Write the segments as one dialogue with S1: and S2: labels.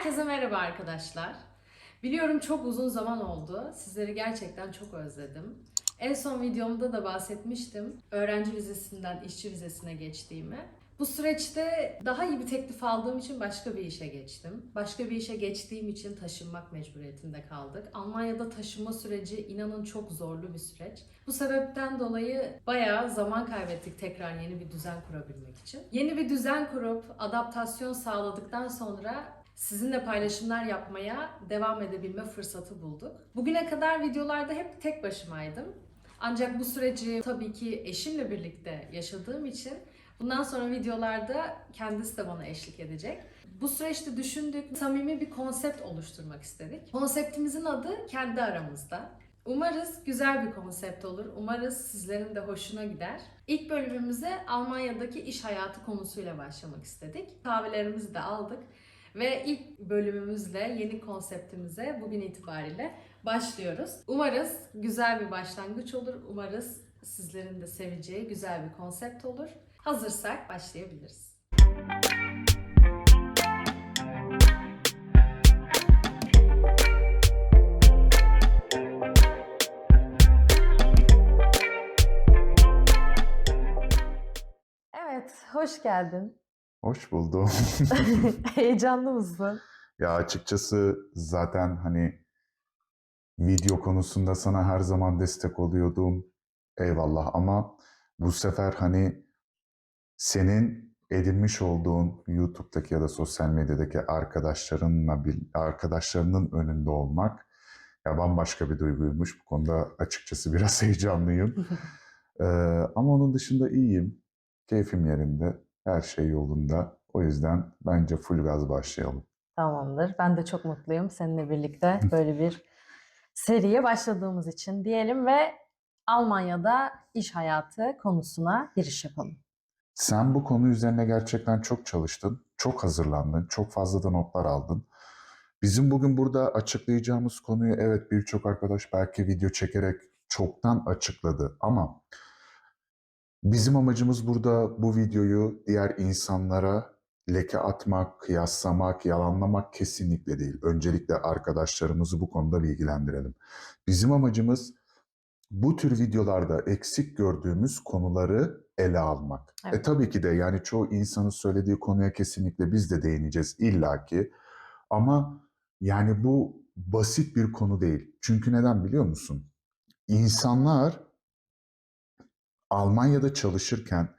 S1: Herkese merhaba arkadaşlar. Biliyorum çok uzun zaman oldu. Sizleri gerçekten çok özledim. En son videomda da bahsetmiştim. Öğrenci vizesinden işçi vizesine geçtiğimi. Bu süreçte daha iyi bir teklif aldığım için başka bir işe geçtim. Başka bir işe geçtiğim için taşınmak mecburiyetinde kaldık. Almanya'da taşınma süreci inanın çok zorlu bir süreç. Bu sebepten dolayı bayağı zaman kaybettik tekrar yeni bir düzen kurabilmek için. Yeni bir düzen kurup adaptasyon sağladıktan sonra sizinle paylaşımlar yapmaya devam edebilme fırsatı bulduk. Bugüne kadar videolarda hep tek başımaydım. Ancak bu süreci tabii ki eşimle birlikte yaşadığım için bundan sonra videolarda kendisi de bana eşlik edecek. Bu süreçte düşündük, samimi bir konsept oluşturmak istedik. Konseptimizin adı kendi aramızda. Umarız güzel bir konsept olur. Umarız sizlerin de hoşuna gider. İlk bölümümüze Almanya'daki iş hayatı konusuyla başlamak istedik. Kahvelerimizi de aldık. Ve ilk bölümümüzle yeni konseptimize bugün itibariyle başlıyoruz. Umarız güzel bir başlangıç olur. Umarız sizlerin de seveceği güzel bir konsept olur. Hazırsak başlayabiliriz. Evet, hoş geldin.
S2: Hoş buldum.
S1: Heyecanlı mısın?
S2: Ya açıkçası zaten hani video konusunda sana her zaman destek oluyordum. Eyvallah ama bu sefer hani senin edinmiş olduğun YouTube'daki ya da sosyal medyadaki arkadaşlarının önünde olmak ya bambaşka bir duyguymuş. Bu konuda açıkçası biraz heyecanlıyım. Ee, Ama onun dışında iyiyim. Keyfim yerinde. Her şey yolunda. O yüzden bence full gaz başlayalım.
S1: Tamamdır. Ben de çok mutluyum seninle birlikte böyle bir seriye başladığımız için diyelim ve Almanya'da iş hayatı konusuna giriş yapalım.
S2: Sen bu konu üzerine gerçekten çok çalıştın, çok hazırlandın, çok fazla da notlar aldın. Bizim bugün burada açıklayacağımız konuyu evet birçok arkadaş belki video çekerek çoktan açıkladı ama bizim amacımız burada bu videoyu diğer insanlara leke atmak, kıyaslamak, yalanlamak kesinlikle değil. Öncelikle arkadaşlarımızı bu konuda bilgilendirelim. Bizim amacımız bu tür videolarda eksik gördüğümüz konuları ele almak.
S1: Evet.
S2: Tabii ki de yani çoğu insanın söylediği konuya kesinlikle biz de değineceğiz illaki. Ama yani bu basit bir konu değil. Çünkü neden biliyor musun? İnsanlar Almanya'da çalışırken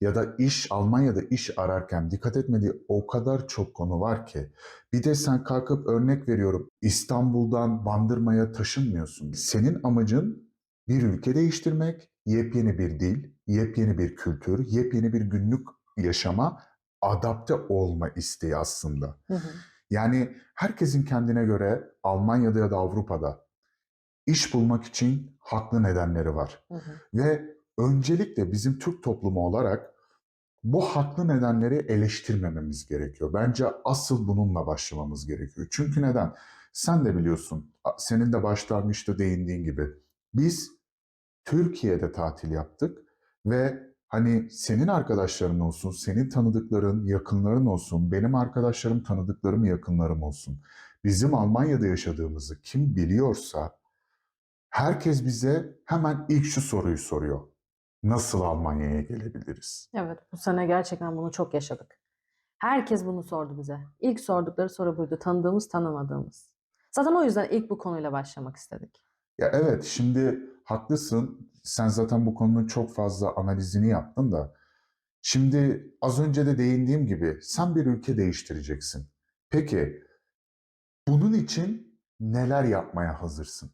S2: ya da Almanya'da iş ararken dikkat etmediği o kadar çok konu var ki. Bir de sen kalkıp örnek veriyorum İstanbul'dan Bandırma'ya taşınmıyorsun. Senin amacın bir ülke değiştirmek, yepyeni bir dil, yepyeni bir kültür, yepyeni bir günlük yaşama adapte olma isteği aslında.
S1: Hı hı.
S2: Yani herkesin kendine göre Almanya'da ya da Avrupa'da iş bulmak için haklı nedenleri var.
S1: Hı hı.
S2: Ve öncelikle bizim Türk toplumu olarak bu haklı nedenleri eleştirmememiz gerekiyor. Bence asıl bununla başlamamız gerekiyor. Çünkü neden? Sen de biliyorsun, senin de başlangıçta değindiğin gibi. Biz Türkiye'de tatil yaptık ve hani senin arkadaşların olsun, senin tanıdıkların, yakınların olsun, benim arkadaşlarım, tanıdıklarım, yakınlarım olsun. Bizim Almanya'da yaşadığımızı kim biliyorsa herkes bize hemen ilk şu soruyu soruyor. Nasıl Almanya'ya gelebiliriz?
S1: Evet, bu sene gerçekten bunu çok yaşadık. Herkes bunu sordu bize. İlk sordukları soru buydu. Tanıdığımız, tanımadığımız. Zaten o yüzden ilk bu konuyla başlamak istedik.
S2: Ya evet, şimdi haklısın. Sen zaten bu konunun çok fazla analizini yaptın da. Şimdi az önce de değindiğim gibi sen bir ülke değiştireceksin. Peki bunun için neler yapmaya hazırsın?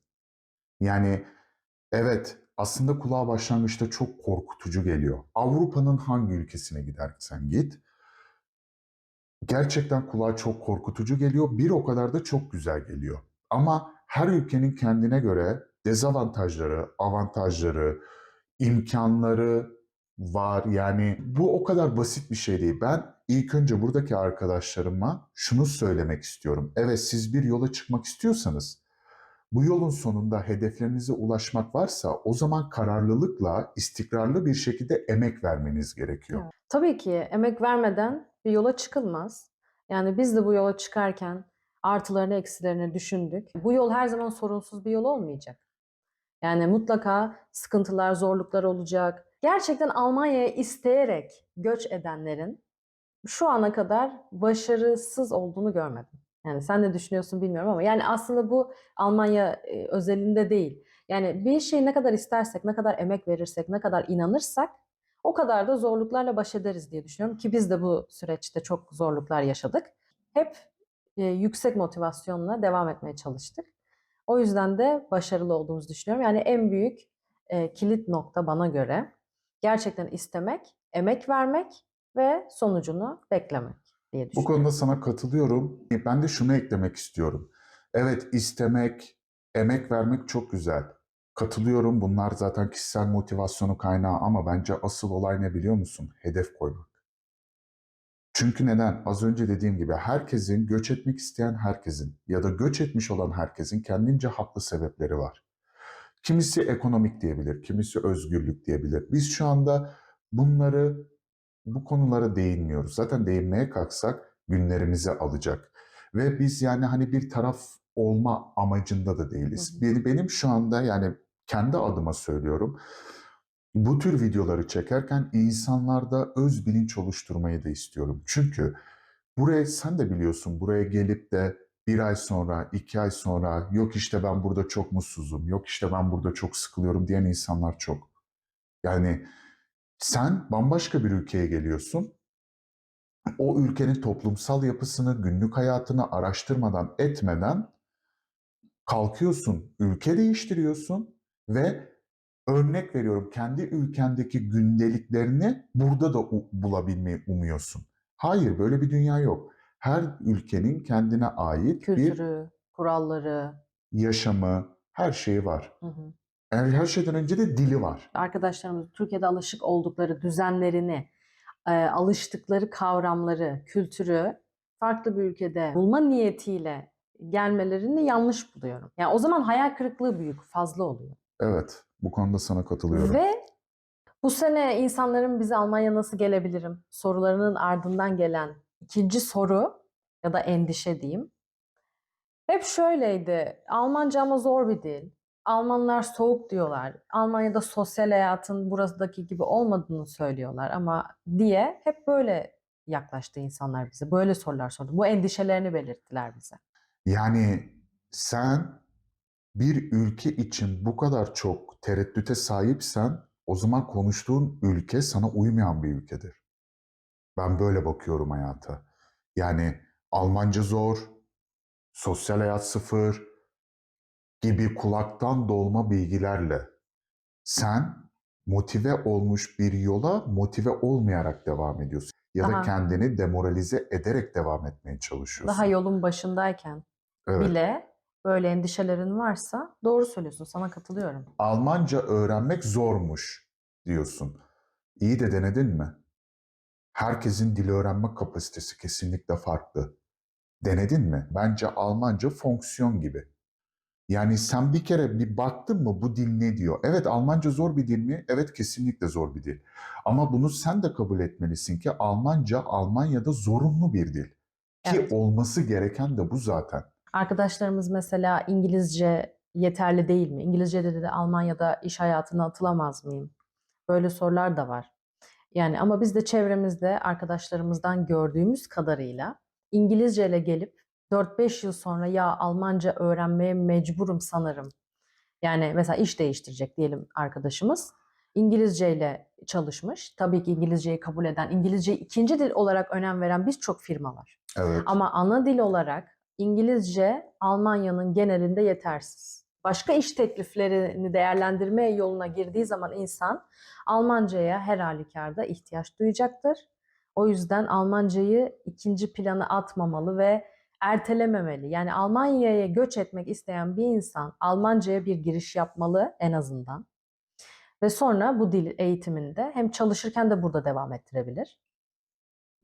S2: Yani evet, aslında kulağa başlangıçta çok korkutucu geliyor. Avrupa'nın hangi ülkesine gidersen git, gerçekten kulağa çok korkutucu geliyor. Bir o kadar da çok güzel geliyor. Ama her ülkenin kendine göre dezavantajları, avantajları, imkanları var. Yani bu o kadar basit bir şey değil. Ben ilk önce buradaki arkadaşlarıma şunu söylemek istiyorum. Evet, siz bir yola çıkmak istiyorsanız bu yolun sonunda hedeflerinize ulaşmak varsa o zaman kararlılıkla, istikrarlı bir şekilde emek vermeniz gerekiyor.
S1: Tabii ki emek vermeden bir yola çıkılmaz. Yani biz de bu yola çıkarken
S3: Artılarını, eksilerini düşündük. Bu yol her zaman sorunsuz bir yol olmayacak. Yani mutlaka sıkıntılar, zorluklar olacak. Gerçekten Almanya'ya isteyerek göç edenlerin şu ana kadar başarısız olduğunu görmedim. Yani sen ne düşünüyorsun bilmiyorum ama yani aslında bu Almanya özelinde değil. Yani bir şeyi ne kadar istersek, ne kadar emek verirsek, ne kadar inanırsak o kadar da zorluklarla baş ederiz diye düşünüyorum ki biz de bu süreçte çok zorluklar yaşadık. Hep yüksek motivasyonla devam etmeye çalıştık. O yüzden de başarılı olduğumuzu düşünüyorum. Yani en büyük kilit nokta bana göre gerçekten istemek, emek vermek ve sonucunu beklemek diye
S2: Bu
S3: düşünüyorum.
S2: konuda sana katılıyorum. Ben de şunu eklemek istiyorum. Evet, istemek, emek vermek çok güzel. Katılıyorum. Bunlar zaten kişisel motivasyonu kaynağı ama bence asıl olay ne biliyor musun? Hedef koymak. Çünkü neden? Az önce dediğim gibi herkesin, göç etmek isteyen herkesin ya da göç etmiş olan herkesin kendince haklı sebepleri var. Kimisi ekonomik diyebilir, kimisi özgürlük diyebilir. Biz şu anda bu konulara değinmiyoruz. Zaten değinmeye kalksak günlerimizi alacak. Ve biz yani hani bir taraf olma amacında da değiliz. Benim şu anda yani kendi adıma söylüyorum. Bu tür videoları çekerken insanlarda öz bilinç oluşturmayı da istiyorum. Çünkü buraya sen de biliyorsun buraya gelip de bir ay sonra, 2 ay sonra yok işte ben burada çok mutsuzum, yok işte ben burada çok sıkılıyorum diyen insanlar çok. Yani sen bambaşka bir ülkeye geliyorsun. O ülkenin toplumsal yapısını, günlük hayatını araştırmadan, etmeden kalkıyorsun, ülke değiştiriyorsun ve örnek veriyorum kendi ülkendeki gündeliklerini burada da bulabilmeyi umuyorsun. Hayır, böyle bir dünya yok. Her ülkenin kendine ait bir
S3: Kültürü, kuralları.
S2: yaşamı, her şeyi var. Her şeyden önce de dili var.
S3: Arkadaşlarımız Türkiye'de alışık oldukları düzenlerini, alıştıkları kavramları, kültürü farklı bir ülkede bulma niyetiyle gelmelerini yanlış buluyorum. Yani o zaman hayal kırıklığı büyük, fazla oluyor.
S2: Evet, bu konuda sana katılıyorum.
S3: Ve bu sene insanların bize Almanya nasıl gelebilirim sorularının ardından gelen ikinci soru ya da endişe diyeyim. Hep şöyleydi. Almanca ama zor bir dil. Almanlar soğuk diyorlar. Almanya'da sosyal hayatın buradaki gibi olmadığını söylüyorlar ama diye hep böyle yaklaştı insanlar bize. Böyle sorular sordu. Bu endişelerini belirttiler bize.
S2: Yani sen bir ülke için bu kadar çok tereddüte sahipsen o zaman konuştuğun ülke sana uymayan bir ülkedir. Ben böyle bakıyorum hayata. Yani Almanca zor, sosyal hayat sıfır gibi kulaktan dolma bilgilerle sen motive olmuş bir yola motive olmayarak devam ediyorsun. Ya da
S3: Daha
S2: kendini demoralize ederek devam etmeye
S3: daha
S2: çalışıyorsun.
S3: yolun başındayken
S2: Evet.
S3: bile böyle endişelerin varsa doğru söylüyorsun. Sana katılıyorum.
S2: Almanca öğrenmek zormuş diyorsun. İyi de denedin mi? Herkesin dil öğrenme kapasitesi kesinlikle farklı. Denedin mi? Bence Almanca fonksiyon gibi. Yani sen bir kere bir baktın mı bu dil ne diyor? Evet, Almanca zor bir dil mi? Evet, kesinlikle zor bir dil. Ama bunu sen de kabul etmelisin ki Almanca Almanya'da zorunlu bir dil. Ki
S3: Evet.
S2: olması gereken de bu zaten.
S3: Arkadaşlarımız mesela İngilizce yeterli değil mi? İngilizce de Almanya'da iş hayatına atılamaz mıyım? Böyle sorular da var. Yani ama biz de çevremizde arkadaşlarımızdan gördüğümüz kadarıyla İngilizce ile gelip 4-5 yıl sonra ya Almanca öğrenmeye mecburum sanırım. Yani mesela iş değiştirecek diyelim arkadaşımız. İngilizce ile çalışmış. Tabii ki İngilizceyi kabul eden, İngilizceyi ikinci dil olarak önem veren birçok firma var.
S2: Evet.
S3: Ama ana dil olarak İngilizce Almanya'nın genelinde yetersiz. Başka iş tekliflerini değerlendirme yoluna girdiği zaman insan Almanca'ya her halükarda ihtiyaç duyacaktır. O yüzden Almancayı ikinci plana atmamalı ve ertelememeli. Yani Almanya'ya göç etmek isteyen bir insan Almanca'ya bir giriş yapmalı en azından. Ve sonra bu dil eğitiminde hem çalışırken de burada devam ettirebilir.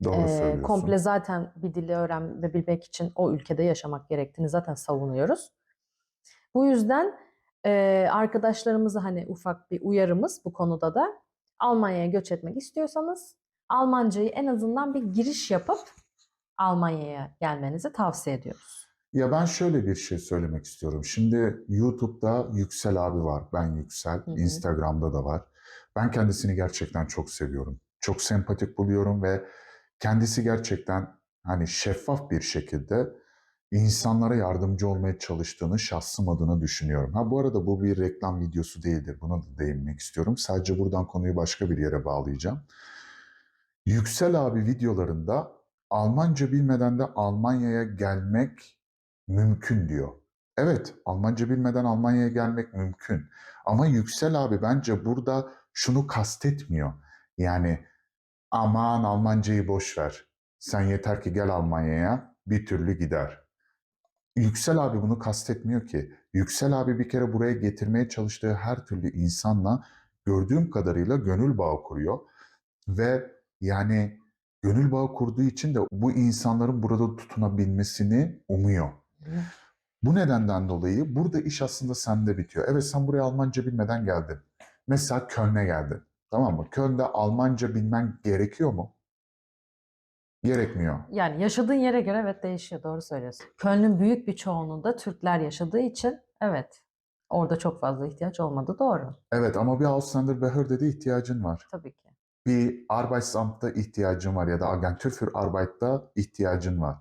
S2: Doğru söylüyorsun.
S3: Komple zaten bir dili öğrenmebilmek için o ülkede yaşamak gerektiğini zaten savunuyoruz. Bu yüzden arkadaşlarımıza hani ufak bir uyarımız bu konuda da Almanya'ya göç etmek istiyorsanız Almancayı en azından bir giriş yapıp Almanya'ya gelmenizi tavsiye ediyoruz.
S2: Ya ben şöyle bir şey söylemek istiyorum. Şimdi YouTube'da Yüksel abi var. Ben Yüksel.
S3: Hı hı.
S2: Instagram'da da var. Ben kendisini gerçekten çok seviyorum. Çok sempatik buluyorum ve kendisi gerçekten hani şeffaf bir şekilde insanlara yardımcı olmaya çalıştığını şahsım adına düşünüyorum. Ha bu arada bu bir reklam videosu değildir. Buna da değinmek istiyorum. Sadece buradan konuyu başka bir yere bağlayacağım. Yüksel abi videolarında Almanca bilmeden de Almanya'ya gelmek mümkün diyor. Evet, Almanca bilmeden Almanya'ya gelmek mümkün. Ama Yüksel abi bence burada şunu kastetmiyor. Yani aman Almancayı boş ver. Sen yeter ki gel Almanya'ya, bir türlü gider. Yüksel abi bunu kastetmiyor ki. Yüksel abi bir kere buraya getirmeye çalıştığı her türlü insanla gördüğüm kadarıyla gönül bağı kuruyor. Ve yani gönül bağı kurduğu için de bu insanların burada tutunabilmesini umuyor. Bu nedenden dolayı burada iş aslında sende bitiyor. Evet sen buraya Almanca bilmeden geldin. Mesela Köln'e geldin. Tamam mı? Köln'de Almanca bilmen gerekiyor mu? Gerekmiyor.
S3: Yani yaşadığın yere göre evet değişiyor, doğru söylüyorsun. Köln'ün büyük bir çoğunluğunda Türkler yaşadığı için evet orada çok fazla ihtiyaç olmadı, doğru.
S2: Evet ama bir Ausländerbehörde'de ihtiyacın var.
S3: Tabii ki.
S2: Bir Arbeitsamt'ta ihtiyacın var ya da Agentur für Arbeit'ta ihtiyacın var.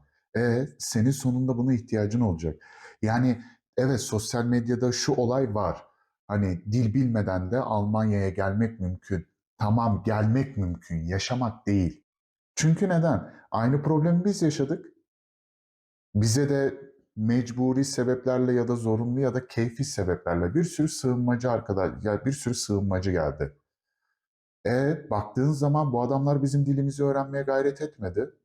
S2: Senin sonunda buna ihtiyacın olacak. Yani evet sosyal medyada şu olay var. Hani dil bilmeden de Almanya'ya gelmek mümkün. Tamam gelmek mümkün, yaşamak değil. Çünkü neden? Aynı problemi biz yaşadık. Bize de mecburi sebeplerle ya da zorunlu ya da keyfi sebeplerle bir sürü sığınmacı ya bir sürü sığınmacı geldi. Baktığın zaman bu adamlar bizim dilimizi öğrenmeye gayret etmedi.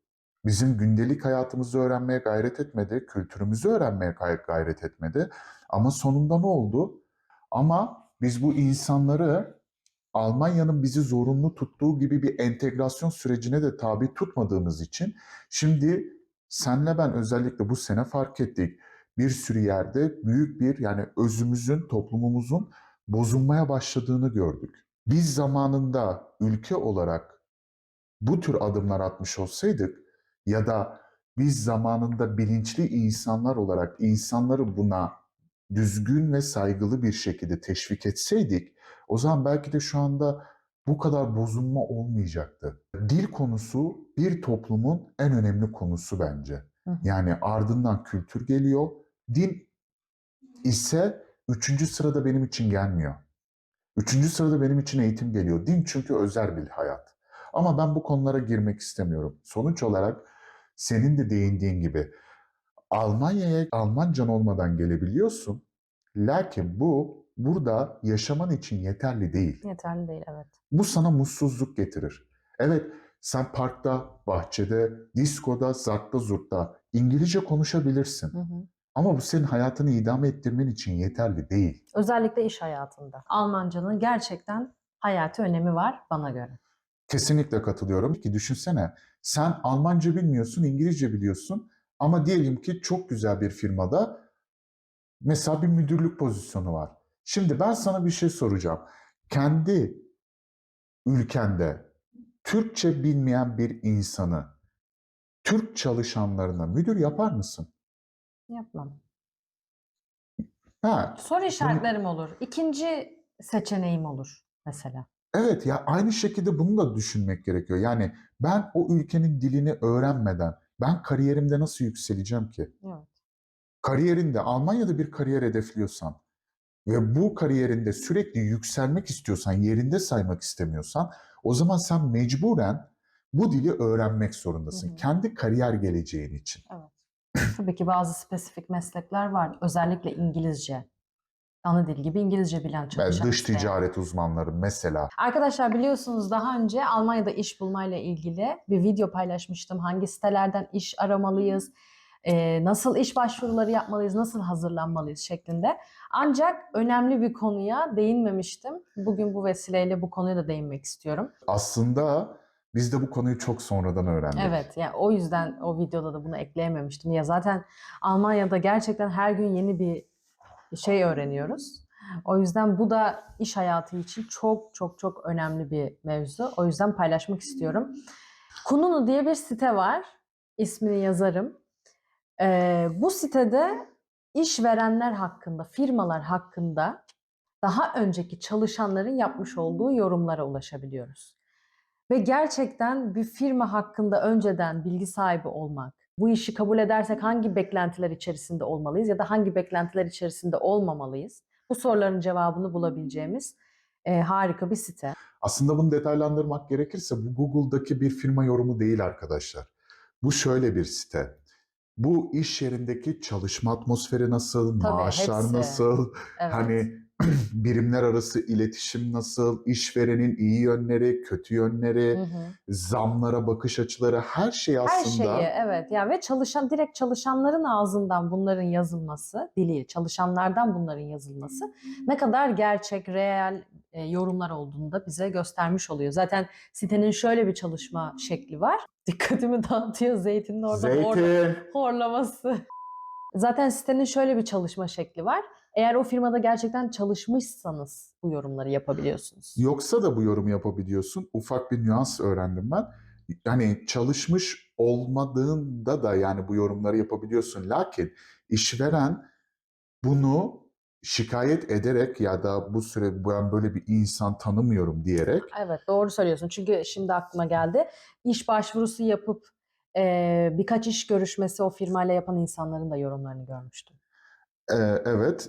S2: Bizim gündelik hayatımızı öğrenmeye gayret etmedi. Kültürümüzü öğrenmeye gayret etmedi. Ama sonunda ne oldu? Ama biz bu insanları Almanya'nın bizi zorunlu tuttuğu gibi bir entegrasyon sürecine de tabi tutmadığımız için şimdi senle ben özellikle bu sene fark ettik. Bir sürü yerde büyük bir yani özümüzün, toplumumuzun bozulmaya başladığını gördük. Biz zamanında ülke olarak bu tür adımlar atmış olsaydık ya da biz zamanında bilinçli insanlar olarak insanları buna düzgün ve saygılı bir şekilde teşvik etseydik o zaman belki de şu anda bu kadar bozulma olmayacaktı. Dil konusu bir toplumun en önemli konusu bence. Yani ardından kültür geliyor. Dil ise üçüncü sırada benim için gelmiyor. Üçüncü sırada benim için eğitim geliyor. Din çünkü özel bir hayat. Ama ben bu konulara girmek istemiyorum. Sonuç olarak senin de değindiğin gibi Almanya'ya Almancan olmadan gelebiliyorsun. Lakin bu burada yaşaman için yeterli değil.
S3: Yeterli değil, evet.
S2: Bu sana mutsuzluk getirir. Evet sen parkta, bahçede, diskoda, zartta, zurtta İngilizce konuşabilirsin.
S3: Hı hı.
S2: Ama bu senin hayatını idame ettirmen için yeterli değil.
S3: Özellikle iş hayatında. Almancanın gerçekten hayati önemi var bana göre.
S2: Kesinlikle katılıyorum. Ki düşünsene sen Almanca bilmiyorsun, İngilizce biliyorsun ama diyelim ki çok güzel bir firmada mesela bir müdürlük pozisyonu var. Şimdi ben sana bir şey soracağım. Kendi ülkende Türkçe bilmeyen bir insanı Türk çalışanlarına müdür yapar mısın?
S3: Yapmam.
S2: Ha,
S3: Soru işaretlerim olur. İkinci seçeneğim olur mesela.
S2: evet ya aynı şekilde bunu da düşünmek gerekiyor. Yani ben o ülkenin dilini öğrenmeden ben kariyerimde nasıl yükseleceğim ki?
S3: Evet.
S2: Kariyerinde Almanya'da bir kariyer hedefliyorsan ve bu kariyerinde sürekli yükselmek istiyorsan, yerinde saymak istemiyorsan o zaman sen mecburen bu dili öğrenmek zorundasın.
S3: Hı hı.
S2: Kendi kariyer geleceğin için.
S3: Evet. Tabii ki bazı spesifik meslekler var. Özellikle İngilizce. Ana dil gibi İngilizce bilen
S2: Ve
S3: çalışan
S2: dış
S3: isteyen.
S2: ticaret uzmanları mesela.
S3: Arkadaşlar biliyorsunuz daha önce Almanya'da iş bulmayla ilgili bir video paylaşmıştım. Hangi sitelerden iş aramalıyız, nasıl iş başvuruları yapmalıyız, nasıl hazırlanmalıyız şeklinde. Ancak önemli bir konuya değinmemiştim. Bugün bu vesileyle bu konuya da değinmek istiyorum.
S2: Aslında biz de bu konuyu çok sonradan öğrendik.
S3: Evet, yani o yüzden o videoda da bunu ekleyememiştim. Ya zaten Almanya'da gerçekten her gün yeni bir şey öğreniyoruz. O yüzden bu da iş hayatı için çok çok çok önemli bir mevzu. O yüzden paylaşmak istiyorum. Kununu diye bir site var. İsmini yazarım. Bu sitede işverenler hakkında, firmalar hakkında daha önceki çalışanların yapmış olduğu yorumlara ulaşabiliyoruz. Ve gerçekten bir firma hakkında önceden bilgi sahibi olmak, bu işi kabul edersek hangi beklentiler içerisinde olmalıyız ya da hangi beklentiler içerisinde olmamalıyız? Bu soruların cevabını bulabileceğimiz harika bir site.
S2: Aslında bunu detaylandırmak gerekirse bu Google'daki bir firma yorumu değil arkadaşlar. Bu şöyle bir site. Bu iş yerindeki çalışma atmosferi nasıl,
S3: Tabii,
S2: maaşlar
S3: hepsi.
S2: nasıl,
S3: Evet.
S2: hani birimler arası iletişim nasıl, işverenin iyi yönleri, kötü yönleri,
S3: Hı hı.
S2: zamlara bakış açıları, her şey
S3: Her şeyi,
S2: aslında
S3: evet. Ya ve direkt çalışanların ağzından bunların yazılması, dili çalışanlardan bunların yazılması ne kadar gerçek, reel yorumlar olduğunu da bize göstermiş oluyor. Zaten sitenin şöyle bir çalışma şekli var. Dikkatimi dağıtıyor zeytinin orada
S2: zeytin.
S3: horlaması. Zaten sitenin şöyle bir çalışma şekli var. Eğer o firmada gerçekten çalışmışsanız bu yorumları yapabiliyorsunuz.
S2: Yoksa da bu yorumu yapabiliyorsun. Ufak bir nüans öğrendim ben. Yani çalışmış olmadığında da yani bu yorumları yapabiliyorsun. Lakin işveren bunu şikayet ederek ya da bu süre ben böyle bir insan tanımıyorum diyerek
S3: Evet, doğru söylüyorsun. Çünkü şimdi aklıma geldi. İş başvurusu yapıp birkaç iş görüşmesi o firmayla yapan insanların da yorumlarını görmüştüm.
S2: evet,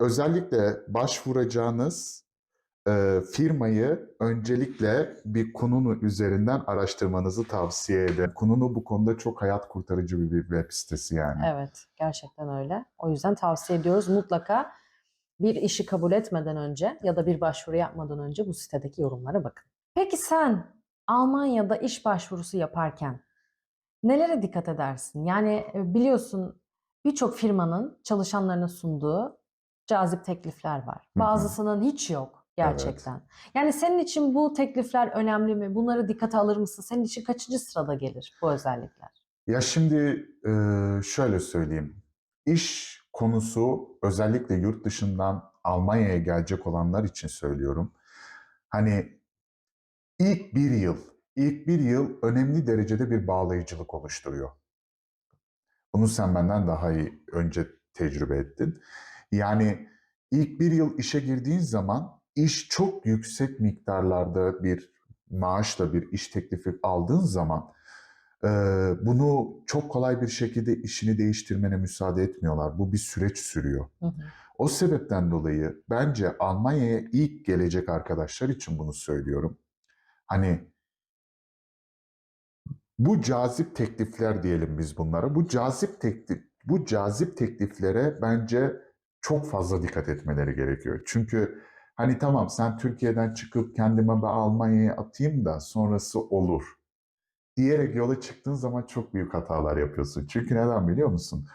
S2: özellikle başvuracağınız firmayı öncelikle bir Kununu üzerinden araştırmanızı tavsiye ederim. Kununu bu konuda çok hayat kurtarıcı bir web sitesi yani.
S3: Evet, gerçekten öyle. O yüzden tavsiye ediyoruz. Mutlaka bir işi kabul etmeden önce ya da bir başvuru yapmadan önce bu sitedeki yorumlara bakın. Peki sen Almanya'da iş başvurusu yaparken nelere dikkat edersin? Yani biliyorsun birçok firmanın çalışanlarına sunduğu cazip teklifler var.
S2: Hı hı.
S3: Bazısının hiç yok
S2: Evet.
S3: gerçekten. Yani senin için bu teklifler önemli mi? Bunları dikkate alır mısın? Senin için kaçıncı sırada gelir bu özellikler?
S2: Ya şimdi şöyle söyleyeyim. İş konusu özellikle yurt dışından Almanya'ya gelecek olanlar için söylüyorum. Hani ilk bir yıl önemli derecede bir bağlayıcılık oluşturuyor. Bunu sen benden daha iyi önce tecrübe ettin. Yani ilk bir yıl işe girdiğin zaman iş çok yüksek miktarlarda bir maaşla bir iş teklifi aldığın zaman bunu çok kolay bir şekilde işini değiştirmene müsaade etmiyorlar. Bu bir süreç sürüyor.
S3: Hı hı.
S2: O sebepten dolayı bence Almanya'ya ilk gelecek arkadaşlar için bunu söylüyorum. Hani bu cazip teklifler diyelim biz bunlara. Bu cazip tekliflere bence çok fazla dikkat etmeleri gerekiyor. Çünkü hani tamam sen Türkiye'den çıkıp kendime bir Almanya'ya atayım da sonrası olur diyerek yola çıktığın zaman çok büyük hatalar yapıyorsun. Çünkü neden biliyor musun?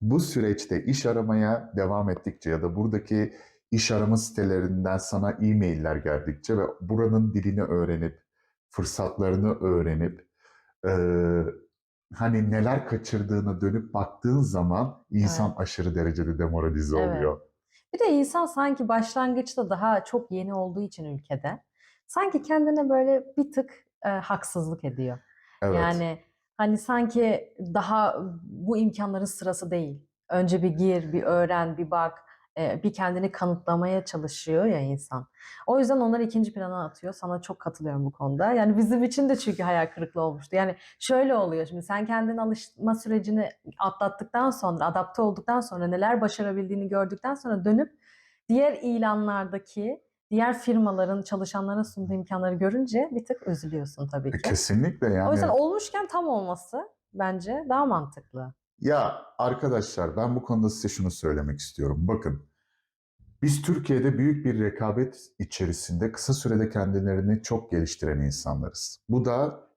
S2: Bu süreçte iş aramaya devam ettikçe ya da buradaki iş arama sitelerinden sana e-mailler geldikçe ve buranın dilini öğrenip, fırsatlarını öğrenip, hani neler kaçırdığını dönüp baktığın zaman insan
S3: Evet.
S2: aşırı derecede demoralize
S3: Evet.
S2: oluyor.
S3: Bir de insan sanki başlangıçta daha çok yeni olduğu için ülkede sanki kendine böyle bir tık haksızlık ediyor.
S2: Evet.
S3: Yani hani sanki daha bu imkanların sırası değil. Önce bir gir, bir öğren, bir bak, bir kendini kanıtlamaya çalışıyor ya insan. O yüzden onları ikinci plana atıyor. Sana çok katılıyorum bu konuda. Yani bizim için de çünkü hayal kırıklığı olmuştu. Yani şöyle oluyor şimdi sen kendin alışma sürecini atlattıktan sonra, adapte olduktan sonra, neler başarabildiğini gördükten sonra dönüp diğer ilanlardaki, diğer firmaların çalışanlara sunduğu imkanları görünce bir tık üzülüyorsun tabii ki.
S2: Kesinlikle
S3: O yüzden
S2: yani.
S3: olmuşken tam olması bence daha mantıklı.
S2: Ya arkadaşlar ben bu konuda size şunu söylemek istiyorum. Bakın biz Türkiye'de büyük bir rekabet içerisinde kısa sürede kendilerini çok geliştiren insanlarız. Bu da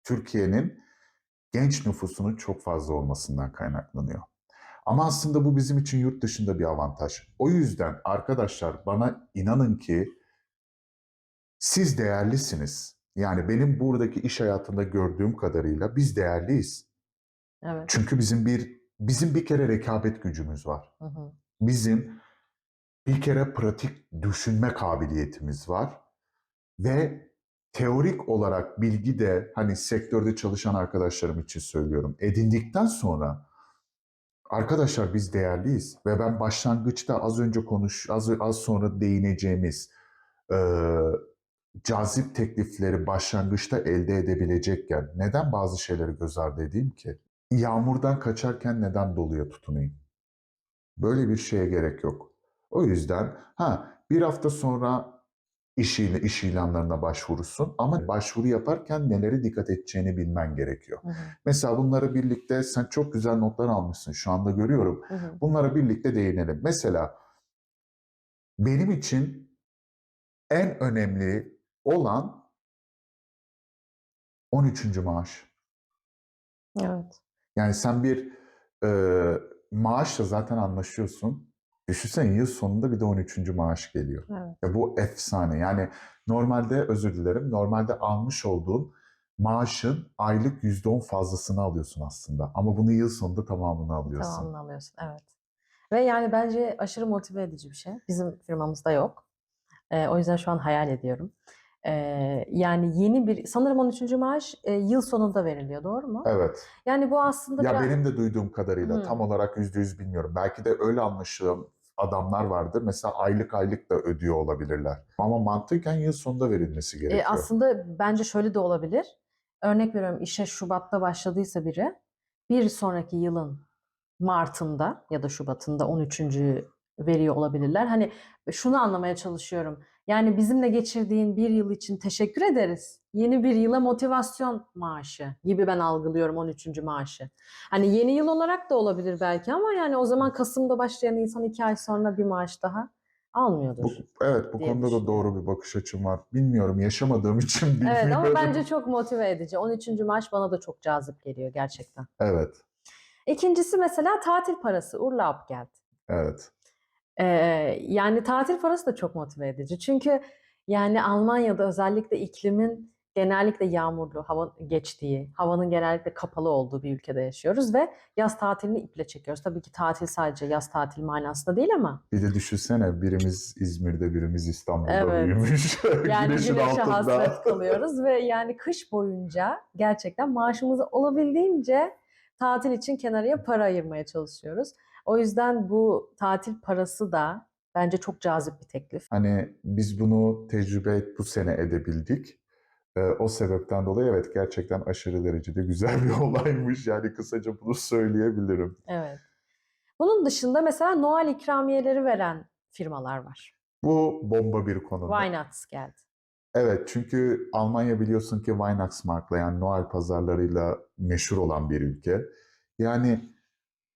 S2: Türkiye'nin genç nüfusunun çok fazla olmasından kaynaklanıyor. Ama aslında bu bizim için yurt dışında bir avantaj. O yüzden arkadaşlar bana inanın ki siz değerlisiniz. Yani benim buradaki iş hayatında gördüğüm kadarıyla biz değerliyiz.
S3: Evet.
S2: Çünkü bizim bir kere rekabet gücümüz var.
S3: Hı hı.
S2: Bizim bir kere pratik düşünme kabiliyetimiz var ve teorik olarak bilgi de hani sektörde çalışan arkadaşlarım için söylüyorum. Edindikten sonra Arkadaşlar biz değerliyiz ve ben başlangıçta az önce az sonra değineceğimiz eee, cazip teklifleri başlangıçta elde edebilecekken neden bazı şeyleri göz ardı edeyim ki? Yağmurdan kaçarken neden doluya tutunayım? Böyle bir şeye gerek yok. O yüzden bir hafta sonra iş ilanlarına başvurursun ama başvuru yaparken nelere dikkat edeceğini bilmen gerekiyor.
S3: Hı hı.
S2: Mesela bunları birlikte sen çok güzel notlar almışsın şu anda görüyorum.
S3: Hı hı.
S2: Bunlara birlikte değinelim. Mesela benim için en önemli olan 13. maaş.
S3: Evet.
S2: Yani sen bir maaşla zaten anlaşıyorsun. Düşünsene yıl sonunda bir de 13. maaş geliyor.
S3: Evet.
S2: Ya bu efsane. Yani normalde özür dilerim. Normalde almış olduğun maaşın aylık %10 fazlasını alıyorsun aslında. Ama bunu yıl sonunda tamamını alıyorsun.
S3: Tamamını alıyorsun. Evet. Ve yani bence aşırı motive edici bir şey. Bizim firmamızda yok. O yüzden şu an hayal ediyorum. Yani yeni bir, sanırım 13. maaş yıl sonunda veriliyor, doğru mu?
S2: Evet.
S3: Yani bu aslında
S2: Ya
S3: biraz...
S2: benim de duyduğum kadarıyla tam
S3: Hı.
S2: olarak %100 bilmiyorum. Belki de öyle anlaşılan adamlar vardır. Mesela aylık aylık da ödüyor olabilirler. Ama mantıken yıl sonunda verilmesi gerekiyor.
S3: Aslında bence şöyle de olabilir. Örnek veriyorum, işe Şubat'ta başladıysa biri, bir sonraki yılın Mart'ında ya da Şubat'ında 13. veriyor olabilirler. Hani şunu anlamaya çalışıyorum. Yani bizimle geçirdiğin bir yıl için teşekkür ederiz. Yeni bir yıla motivasyon maaşı gibi ben algılıyorum 13. maaşı. Hani yeni yıl olarak da olabilir belki ama yani o zaman Kasım'da başlayan insan 2 ay sonra bir maaş daha almıyordur
S2: Evet, bu
S3: diye
S2: konuda da
S3: düşünüyorum.
S2: doğru bir bakış açım var. Bilmiyorum, yaşamadığım için
S3: Evet ama
S2: bilmiyorum.
S3: bence çok motive edici. 13. maaş bana da çok cazip geliyor gerçekten.
S2: Evet,
S3: İkincisi mesela tatil parası. Urlaubgeld.
S2: evet.
S3: Yani tatil parası da çok motive edici. Çünkü yani Almanya'da özellikle iklimin genellikle yağmurlu hava geçtiği, havanın genellikle kapalı olduğu bir ülkede yaşıyoruz ve yaz tatilini iple çekiyoruz. Tabii ki tatil sadece yaz tatili manasında değil ama
S2: Bir de düşünsene birimiz İzmir'de, birimiz İstanbul'da
S3: evet.
S2: büyümüş.
S3: Yani
S2: Güneşin
S3: güneşe
S2: altında.
S3: hasret kalıyoruz ve yani kış boyunca gerçekten maaşımızı olabildiğince tatil için kenarıya para ayırmaya çalışıyoruz. O yüzden bu tatil parası da bence çok cazip bir teklif.
S2: Hani biz bunu bu sene edebildik. O sebepten dolayı evet gerçekten aşırı derecede güzel bir olaymış. Yani kısaca bunu söyleyebilirim.
S3: Evet. Bunun dışında mesela Noel ikramiyeleri veren firmalar var.
S2: Bu bomba bir konu.
S3: Weihnachtsgeld.
S2: Evet, çünkü Almanya biliyorsun ki Weihnachtsmarkt'la yani Noel pazarlarıyla meşhur olan bir ülke. Yani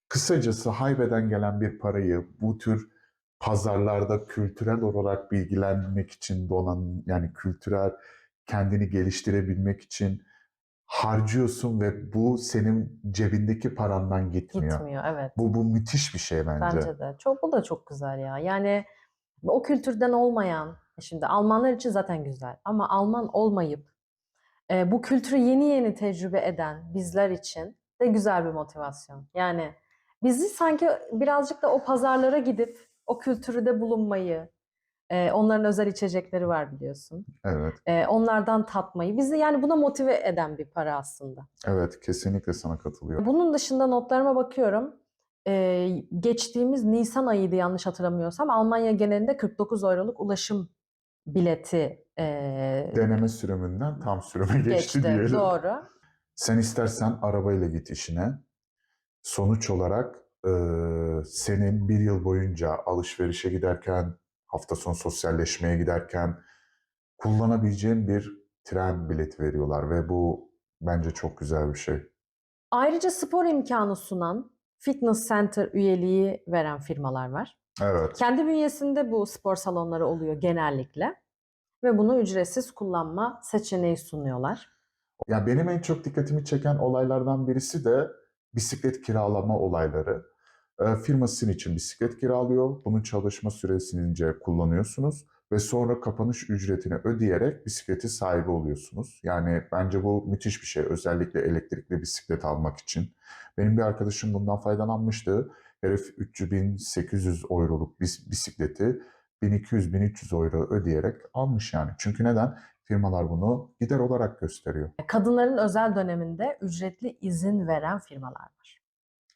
S2: kısacası haybeden gelen bir parayı bu tür pazarlarda kültürel olarak bilgilenmek için yani kültürel kendini geliştirebilmek için harcıyorsun ve bu senin cebindeki parandan gitmiyor.
S3: Gitmiyor, evet.
S2: Bu müthiş bir şey bence.
S3: Bence de. Bu da çok güzel ya. Yani o kültürden olmayan, şimdi Almanlar için zaten güzel ama Alman olmayıp bu kültürü yeni yeni tecrübe eden bizler için de güzel bir motivasyon. Yani bizi sanki birazcık da o pazarlara gidip o kültürü de bulunmayı, onların özel içecekleri var biliyorsun.
S2: Evet.
S3: Onlardan tatmayı, bizi yani buna motive eden bir para aslında.
S2: Evet, kesinlikle sana katılıyorum.
S3: Bunun dışında notlarıma bakıyorum. Geçtiğimiz Nisan ayıydı yanlış hatırlamıyorsam. Almanya genelinde 49 euroluk ulaşım bileti
S2: Deneme sürümünden tam sürüme geçti diyelim.
S3: Doğru.
S2: Sen istersen arabayla git işine. Sonuç olarak senin bir yıl boyunca alışverişe giderken, hafta sonu sosyalleşmeye giderken kullanabileceğin bir tren bileti veriyorlar ve bu bence çok güzel bir şey.
S3: Ayrıca spor imkanı sunan fitness center üyeliği veren firmalar var.
S2: Evet.
S3: Kendi bünyesinde bu spor salonları oluyor genellikle ve bunu ücretsiz kullanma seçeneği sunuyorlar.
S2: Ya benim en çok dikkatimi çeken olaylardan birisi de bisiklet kiralama olayları. Firma sizin için bisiklet kiralıyor. Bunun çalışma süresince kullanıyorsunuz ve sonra kapanış ücretini ödeyerek bisikleti sahibi oluyorsunuz. Yani bence bu müthiş bir şey. Özellikle elektrikli bisiklet almak için. Benim bir arkadaşım bundan faydalanmıştı. Herif 3.800 euroluk bisikleti 1200-1300 euro ödeyerek almış yani. Çünkü neden? Firmalar bunu gider olarak gösteriyor.
S3: Kadınların özel döneminde ücretli izin veren firmalar var.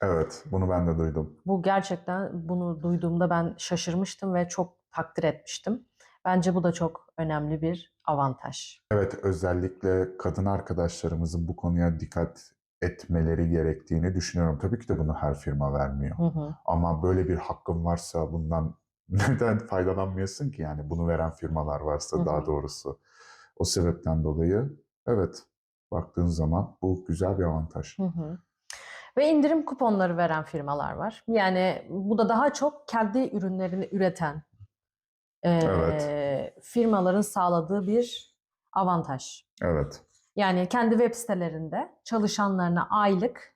S2: Evet, bunu ben de duydum.
S3: Bu gerçekten bunu duyduğumda ben şaşırmıştım ve çok takdir etmiştim. Bence bu da çok önemli bir avantaj.
S2: Evet, özellikle kadın arkadaşlarımızın bu konuya dikkat etmeleri gerektiğini düşünüyorum. Tabii ki de bunu her firma vermiyor.
S3: Hı hı.
S2: Ama böyle bir hakkın varsa bundan neden faydalanmıyorsun ki? Yani bunu veren firmalar
S3: Hı
S2: varsa
S3: hı.
S2: daha doğrusu. O sebepten dolayı evet, baktığın zaman bu güzel bir avantaj.
S3: Hı hı. Ve indirim kuponları veren firmalar var. Yani bu da daha çok kendi ürünlerini üreten
S2: Evet,
S3: firmaların sağladığı bir avantaj.
S2: evet.
S3: Yani kendi web sitelerinde çalışanlarına aylık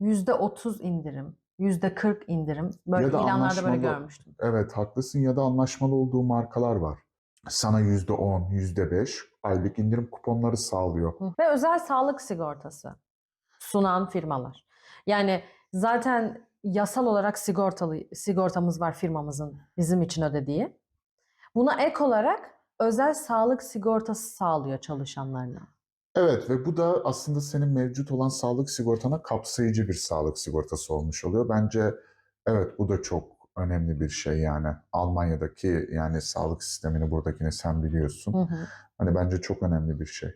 S3: %30 indirim, %40 indirim. Böyle
S2: Ya da
S3: ilanlarda böyle
S2: anlaşmalı,
S3: görmüştüm.
S2: evet haklısın, ya da anlaşmalı olduğu markalar var. Sana %10, %5 aylık indirim kuponları sağlıyor.
S3: Ve özel sağlık sigortası sunan firmalar. Yani zaten yasal olarak sigortamız var firmamızın bizim için ödediği. Buna ek olarak özel sağlık sigortası sağlıyor çalışanlarına.
S2: Evet ve bu da aslında senin mevcut olan sağlık sigortana kapsayıcı bir sağlık sigortası olmuş oluyor. Bence evet, bu da çok önemli bir şey yani. Almanya'daki yani sağlık sistemini, buradakini sen
S3: Hı
S2: biliyorsun.
S3: hı.
S2: Hani bence çok önemli bir şey.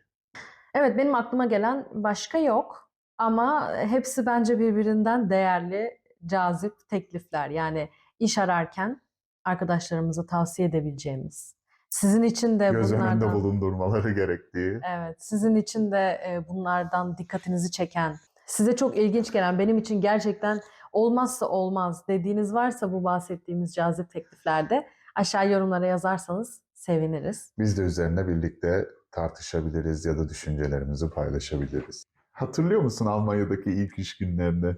S3: Evet, benim aklıma gelen başka yok ama hepsi bence birbirinden değerli, cazip teklifler. Yani iş ararken arkadaşlarımıza tavsiye edebileceğimiz. Sizin için de
S2: Göz önünde
S3: bunlardan,
S2: bulundurmaları gerektiği.
S3: evet, sizin için de bunlardan dikkatinizi çeken, size çok ilginç gelen, benim için gerçekten olmazsa olmaz dediğiniz varsa bu bahsettiğimiz cazip tekliflerde aşağı yorumlara yazarsanız seviniriz.
S2: Biz de üzerine birlikte tartışabiliriz ya da düşüncelerimizi paylaşabiliriz. Hatırlıyor musun Almanya'daki ilk iş günlerini?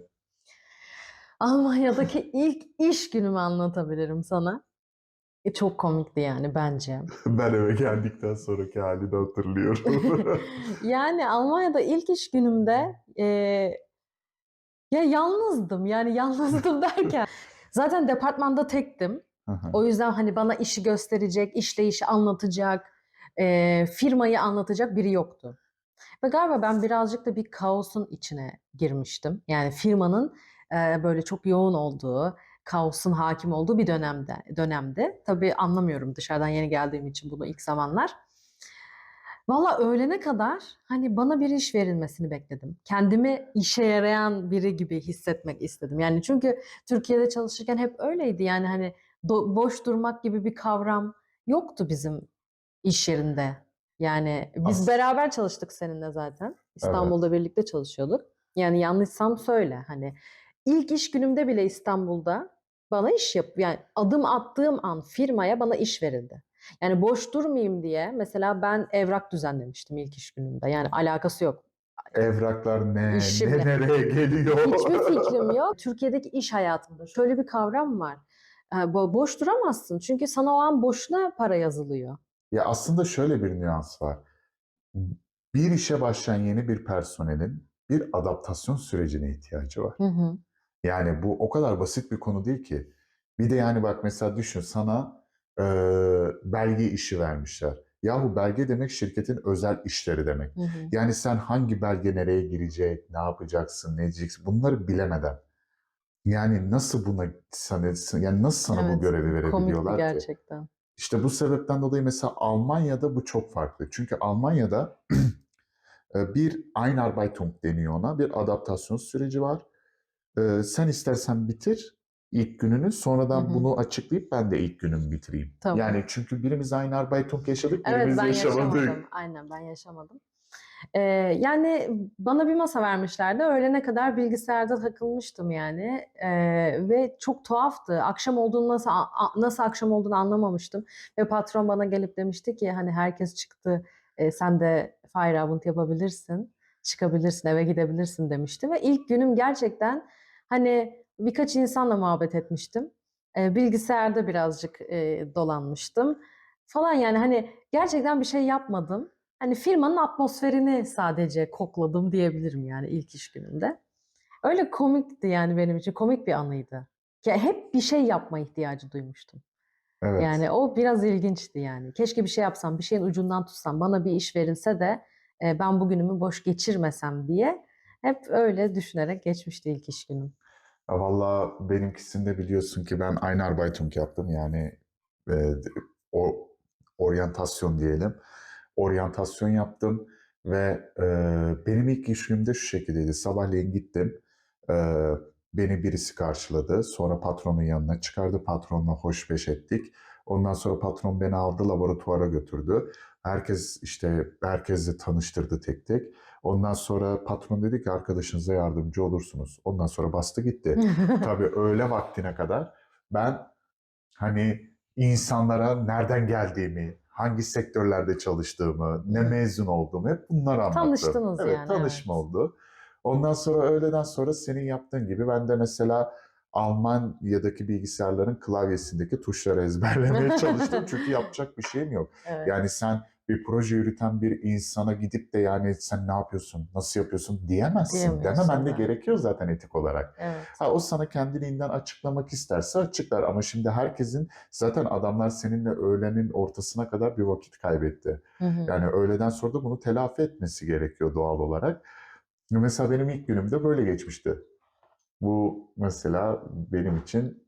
S3: Almanya'daki ilk iş günümü anlatabilirim sana. Çok komikti yani bence.
S2: Ben eve geldikten sonraki halini hatırlıyorum.
S3: Yani Almanya'da ilk iş günümde ya yalnızdım. Yani yalnızdım derken zaten departmanda tektim.
S2: Hı hı.
S3: O yüzden hani bana işi gösterecek, işleyişi anlatacak, firmayı anlatacak biri yoktu. Ve galiba ben birazcık da bir kaosun içine girmiştim. Yani firmanın böyle çok yoğun olduğu, kaosun hakim olduğu bir dönemde. Tabii anlamıyorum dışarıdan yeni geldiğim için bunu ilk zamanlar. Valla öğlene kadar hani bana bir iş verilmesini bekledim. Kendimi işe yarayan biri gibi hissetmek istedim. Yani çünkü Türkiye'de çalışırken hep öyleydi. Yani hani boş durmak gibi bir kavram yoktu bizim iş yerinde. Yani biz
S2: As
S3: beraber çalıştık seninle zaten.
S2: evet.
S3: İstanbul'da birlikte çalışıyorduk. Yani yanlışsam söyle hani ilk iş günümde bile İstanbul'da bana iş yani adım attığım an firmaya bana iş verildi. Yani boş durmayayım diye mesela ben evrak düzenlemiştim ilk iş günümde. Yani alakası yok
S2: Evraklar ne
S3: işimle.
S2: nereye geliyor?
S3: Hiçbir fikrim yok. Türkiye'deki iş hayatında şöyle bir kavram var. Boş duramazsın çünkü sana o an boşuna para yazılıyor.
S2: Ya aslında şöyle bir nüans var. Bir işe başlayan yeni bir personelin bir adaptasyon sürecine ihtiyacı var.
S3: Hı hı.
S2: Yani bu o kadar basit bir konu değil ki. Bir de yani bak mesela düşün, sana belge işi vermişler. Yahu belge demek şirketin özel işleri demek.
S3: Hı hı.
S2: Yani sen hangi belge nereye girecek, ne yapacaksın, ne diyeceksin bunları bilemeden. Yani nasıl buna yani nasıl sana bu
S3: Evet,
S2: görevi
S3: komikti
S2: verebiliyorlar ki?
S3: gerçekten.
S2: İşte bu sebepten dolayı mesela Almanya'da bu çok farklı. Çünkü Almanya'da bir Einarbeitung deniyor ona, bir adaptasyon süreci var. Sen istersen bitir ilk gününü,
S3: Hı
S2: sonradan
S3: hı.
S2: bunu açıklayıp ben de ilk günümü bitireyim.
S3: Tamam.
S2: Yani çünkü birimiz Einarbeitung yaşadık,
S3: Evet
S2: birimiz
S3: ben
S2: yaşamadık.
S3: yaşamadım. Aynen ben yaşamadım. Yani bana bir masa vermişlerdi. Öğlene kadar bilgisayarda takılmıştım yani. Ve çok tuhaftı. Akşam olduğunu nasıl akşam olduğunu anlamamıştım. Ve patron bana gelip demişti ki hani herkes çıktı. Sen de Feyerabend yapabilirsin. Çıkabilirsin, eve gidebilirsin demişti. Ve ilk günüm gerçekten hani birkaç insanla muhabbet etmiştim. Bilgisayarda birazcık dolanmıştım falan yani hani gerçekten bir şey yapmadım. Hani firmanın atmosferini sadece kokladım diyebilirim yani ilk iş günümde. Öyle komikti yani benim için komik bir anıydı. Ya hep bir şey yapma ihtiyacı duymuştum.
S2: Evet.
S3: Yani o biraz ilginçti yani. Keşke bir şey yapsam, bir şeyin ucundan tutsam, bana bir iş verilse de ben bugünümü boş geçirmesem diye hep öyle düşünerek geçmişti ilk iş günüm.
S2: Valla benimkisinde biliyorsun ki ben Einarbeitung yaptım. Yani e, o oryantasyon diyelim. Oryantasyon yaptım ve benim ilk iş günüm de şu şekildeydi. Sabahleyin gittim. E, Beni birisi karşıladı. Sonra patronun yanına çıkardı. Patronla hoşbeş ettik. Ondan sonra patron beni aldı, laboratuvara götürdü. Herkesle tanıştırdı tek tek. Ondan sonra patron dedi ki arkadaşınıza yardımcı olursunuz. Ondan sonra bastı gitti. Tabii öğle vaktine kadar ben hani insanlara nereden geldiğimi, hangi sektörlerde çalıştığımı, ne mezun olduğumu hep bunları anlattım.
S3: Tanıştınız
S2: Evet,
S3: yani,
S2: tanışma
S3: evet.
S2: oldu. Ondan sonra öğleden sonra senin yaptığın gibi ben de mesela Almanya'daki bilgisayarların klavyesindeki tuşları ezberlemeye çalıştım. Çünkü yapacak bir şeyim yok.
S3: Evet.
S2: Yani sen bir proje yürüten bir insana gidip de yani sen ne yapıyorsun, nasıl yapıyorsun diyemezsin.
S3: Diyemiyorsun,
S2: Dememen de
S3: evet.
S2: gerekiyor zaten etik olarak.
S3: Evet.
S2: Ha, o sana kendiliğinden açıklamak isterse açıklar ama şimdi herkesin zaten adamlar seninle öğlenin ortasına kadar bir vakit kaybetti.
S3: Hı hı.
S2: Yani öğleden sonra da bunu telafi etmesi gerekiyor doğal olarak. Mesela benim ilk günüm de böyle geçmişti. Bu mesela benim için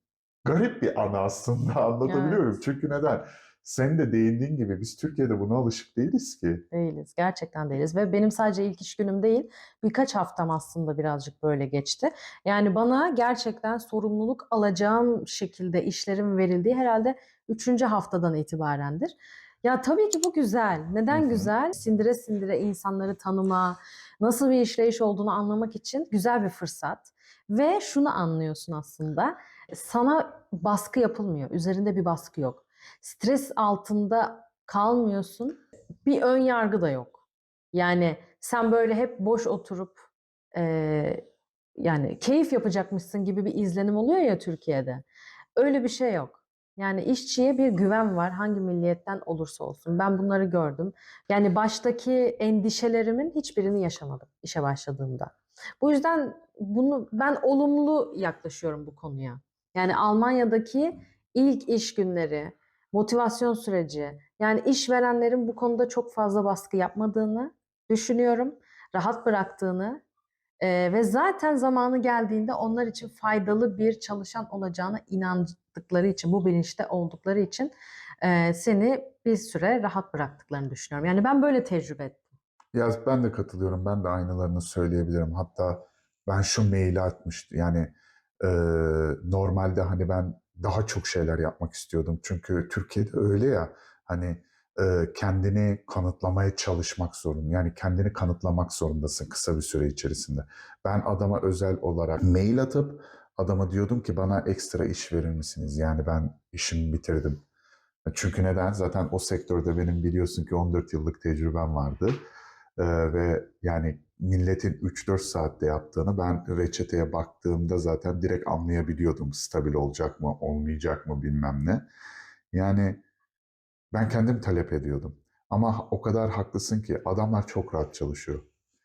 S2: garip bir anı aslında anlatabiliyor muyum? Çünkü neden? Senin de değindiğin gibi biz Türkiye'de buna alışık değiliz ki.
S3: Değiliz. Gerçekten değiliz. Ve benim sadece ilk iş günüm değil, birkaç haftam aslında birazcık böyle geçti. Yani bana gerçekten sorumluluk alacağım şekilde işlerin verildiği herhalde 3. haftadan itibarendir. Ya tabii ki bu güzel.
S2: Hı
S3: Neden
S2: hı.
S3: güzel? Sindire sindire insanları tanıma, nasıl bir işleyiş olduğunu anlamak için güzel bir fırsat. Ve şunu anlıyorsun aslında. Sana baskı yapılmıyor. Üzerinde bir baskı yok. Stres altında kalmıyorsun, bir ön yargı da yok. Yani sen böyle hep boş oturup yani keyif yapacakmışsın gibi bir izlenim oluyor ya Türkiye'de. Öyle bir şey yok. Yani işçiye bir güven var hangi milliyetten olursa olsun. Ben bunları gördüm. Yani baştaki endişelerimin hiçbirini yaşamadım işe başladığımda. Bu yüzden bunu ben olumlu yaklaşıyorum bu konuya. Yani Almanya'daki ilk iş günleri, motivasyon süreci, yani işverenlerin bu konuda çok fazla baskı yapmadığını düşünüyorum, rahat bıraktığını ve zaten zamanı geldiğinde onlar için faydalı bir çalışan olacağına inandıkları için, bu bilinçte oldukları için seni bir süre rahat bıraktıklarını düşünüyorum. Yani ben böyle tecrübe ettim.
S2: Ya ben de katılıyorum. Ben de aynılarını söyleyebilirim. Hatta ben şu maili atmıştım. Yani e, normalde hani ben daha çok şeyler yapmak istiyordum. Çünkü Türkiye'de öyle ya hani kendini kanıtlamaya çalışmak zorunda. Yani kendini kanıtlamak zorundasın kısa bir süre içerisinde. Ben adama özel olarak mail atıp adama diyordum ki bana ekstra iş verir misiniz? Yani ben işimi bitirdim. Çünkü neden? Zaten o sektörde benim biliyorsun ki 14 yıllık tecrübem vardı. Ve yani milletin 3-4 saatte yaptığını ben reçeteye baktığımda zaten direkt anlayabiliyordum. Stabil olacak mı, olmayacak mı bilmem ne. Yani ben kendim talep ediyordum. Ama o kadar haklısın ki adamlar çok rahat çalışıyor.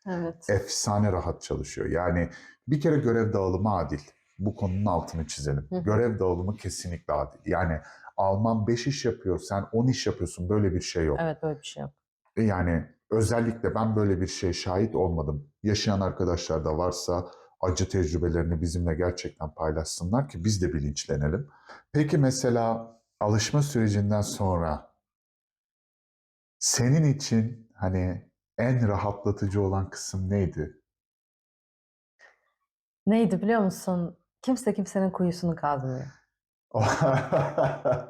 S3: Evet.
S2: Efsane rahat çalışıyor. Yani bir kere görev dağılımı adil. Bu konunun altını çizelim. Görev dağılımı kesinlikle adil. Yani Alman 5 iş yapıyor, sen 10 iş yapıyorsun. Böyle bir şey yok.
S3: Evet, böyle bir şey yok.
S2: Yani özellikle ben böyle bir şeye şahit olmadım. Yaşayan arkadaşlar da varsa acı tecrübelerini bizimle gerçekten paylaşsınlar ki biz de bilinçlenelim. Peki mesela alışma sürecinden sonra senin için hani en rahatlatıcı olan kısım neydi?
S3: Neydi biliyor musun? Kimse kimsenin kuyusunu kazmıyor.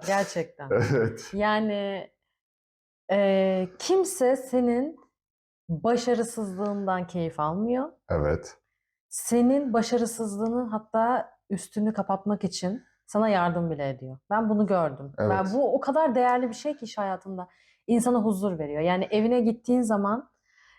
S3: Gerçekten.
S2: Evet,
S3: Yani kimse senin başarısızlığından keyif almıyor.
S2: evet,
S3: Senin başarısızlığının hatta üstünü kapatmak için sana yardım bile ediyor. Ben bunu gördüm. Ve
S2: evet.
S3: bu o kadar değerli bir şey ki iş hayatında insana huzur veriyor. Yani evine gittiğin zaman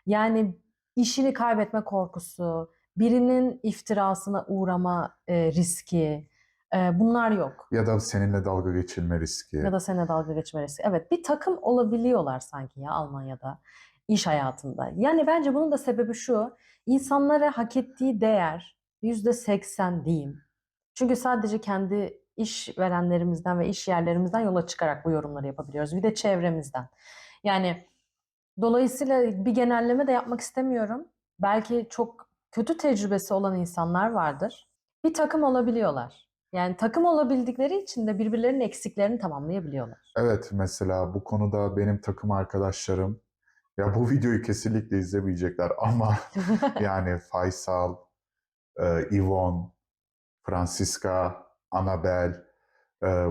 S3: yani işini kaybetme korkusu, birinin iftirasına uğrama riski, bunlar yok.
S2: Ya da seninle dalga geçilme riski.
S3: Ya da seninle dalga geçme riski. Evet, bir takım olabiliyorlar sanki ya Almanya'da iş hayatında. Yani bence bunun da sebebi şu. İnsanlara hak ettiği değer %80 diyeyim. Çünkü sadece kendi işverenlerimizden ve iş yerlerimizden yola çıkarak bu yorumları yapabiliyoruz. Bir de çevremizden. Yani dolayısıyla bir genelleme de yapmak istemiyorum. Belki çok kötü tecrübesi olan insanlar vardır. Bir takım olabiliyorlar. Yani takım olabildikleri için de birbirlerinin eksiklerini tamamlayabiliyorlar.
S2: Evet, mesela bu konuda benim takım arkadaşlarım, ya bu videoyu kesinlikle izlemeyecekler ama yani Faysal, Yvonne, Francisca, Annabel, e,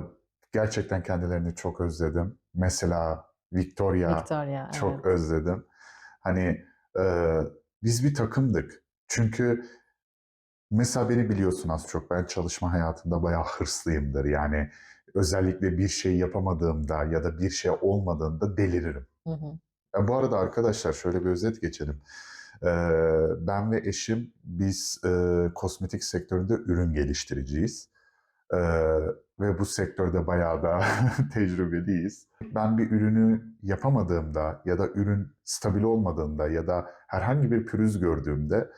S2: gerçekten kendilerini çok özledim. Mesela Victoria
S3: Victoria, evet.
S2: çok özledim. Hani e, biz bir takımdık. Çünkü mesela beni biliyorsun az çok. Ben çalışma hayatında bayağı hırslıyımdır. Yani özellikle bir şey yapamadığımda ya da bir şey olmadığında deliririm.
S3: Hı hı.
S2: Bu arada arkadaşlar şöyle bir özet geçelim. Ben ve eşim biz kosmetik sektöründe ürün geliştiriciyiz. Ee, ve bu sektörde bayağı da tecrübeliyiz. Ben bir ürünü yapamadığımda ya da ürün stabil olmadığında ya da herhangi bir pürüz gördüğümde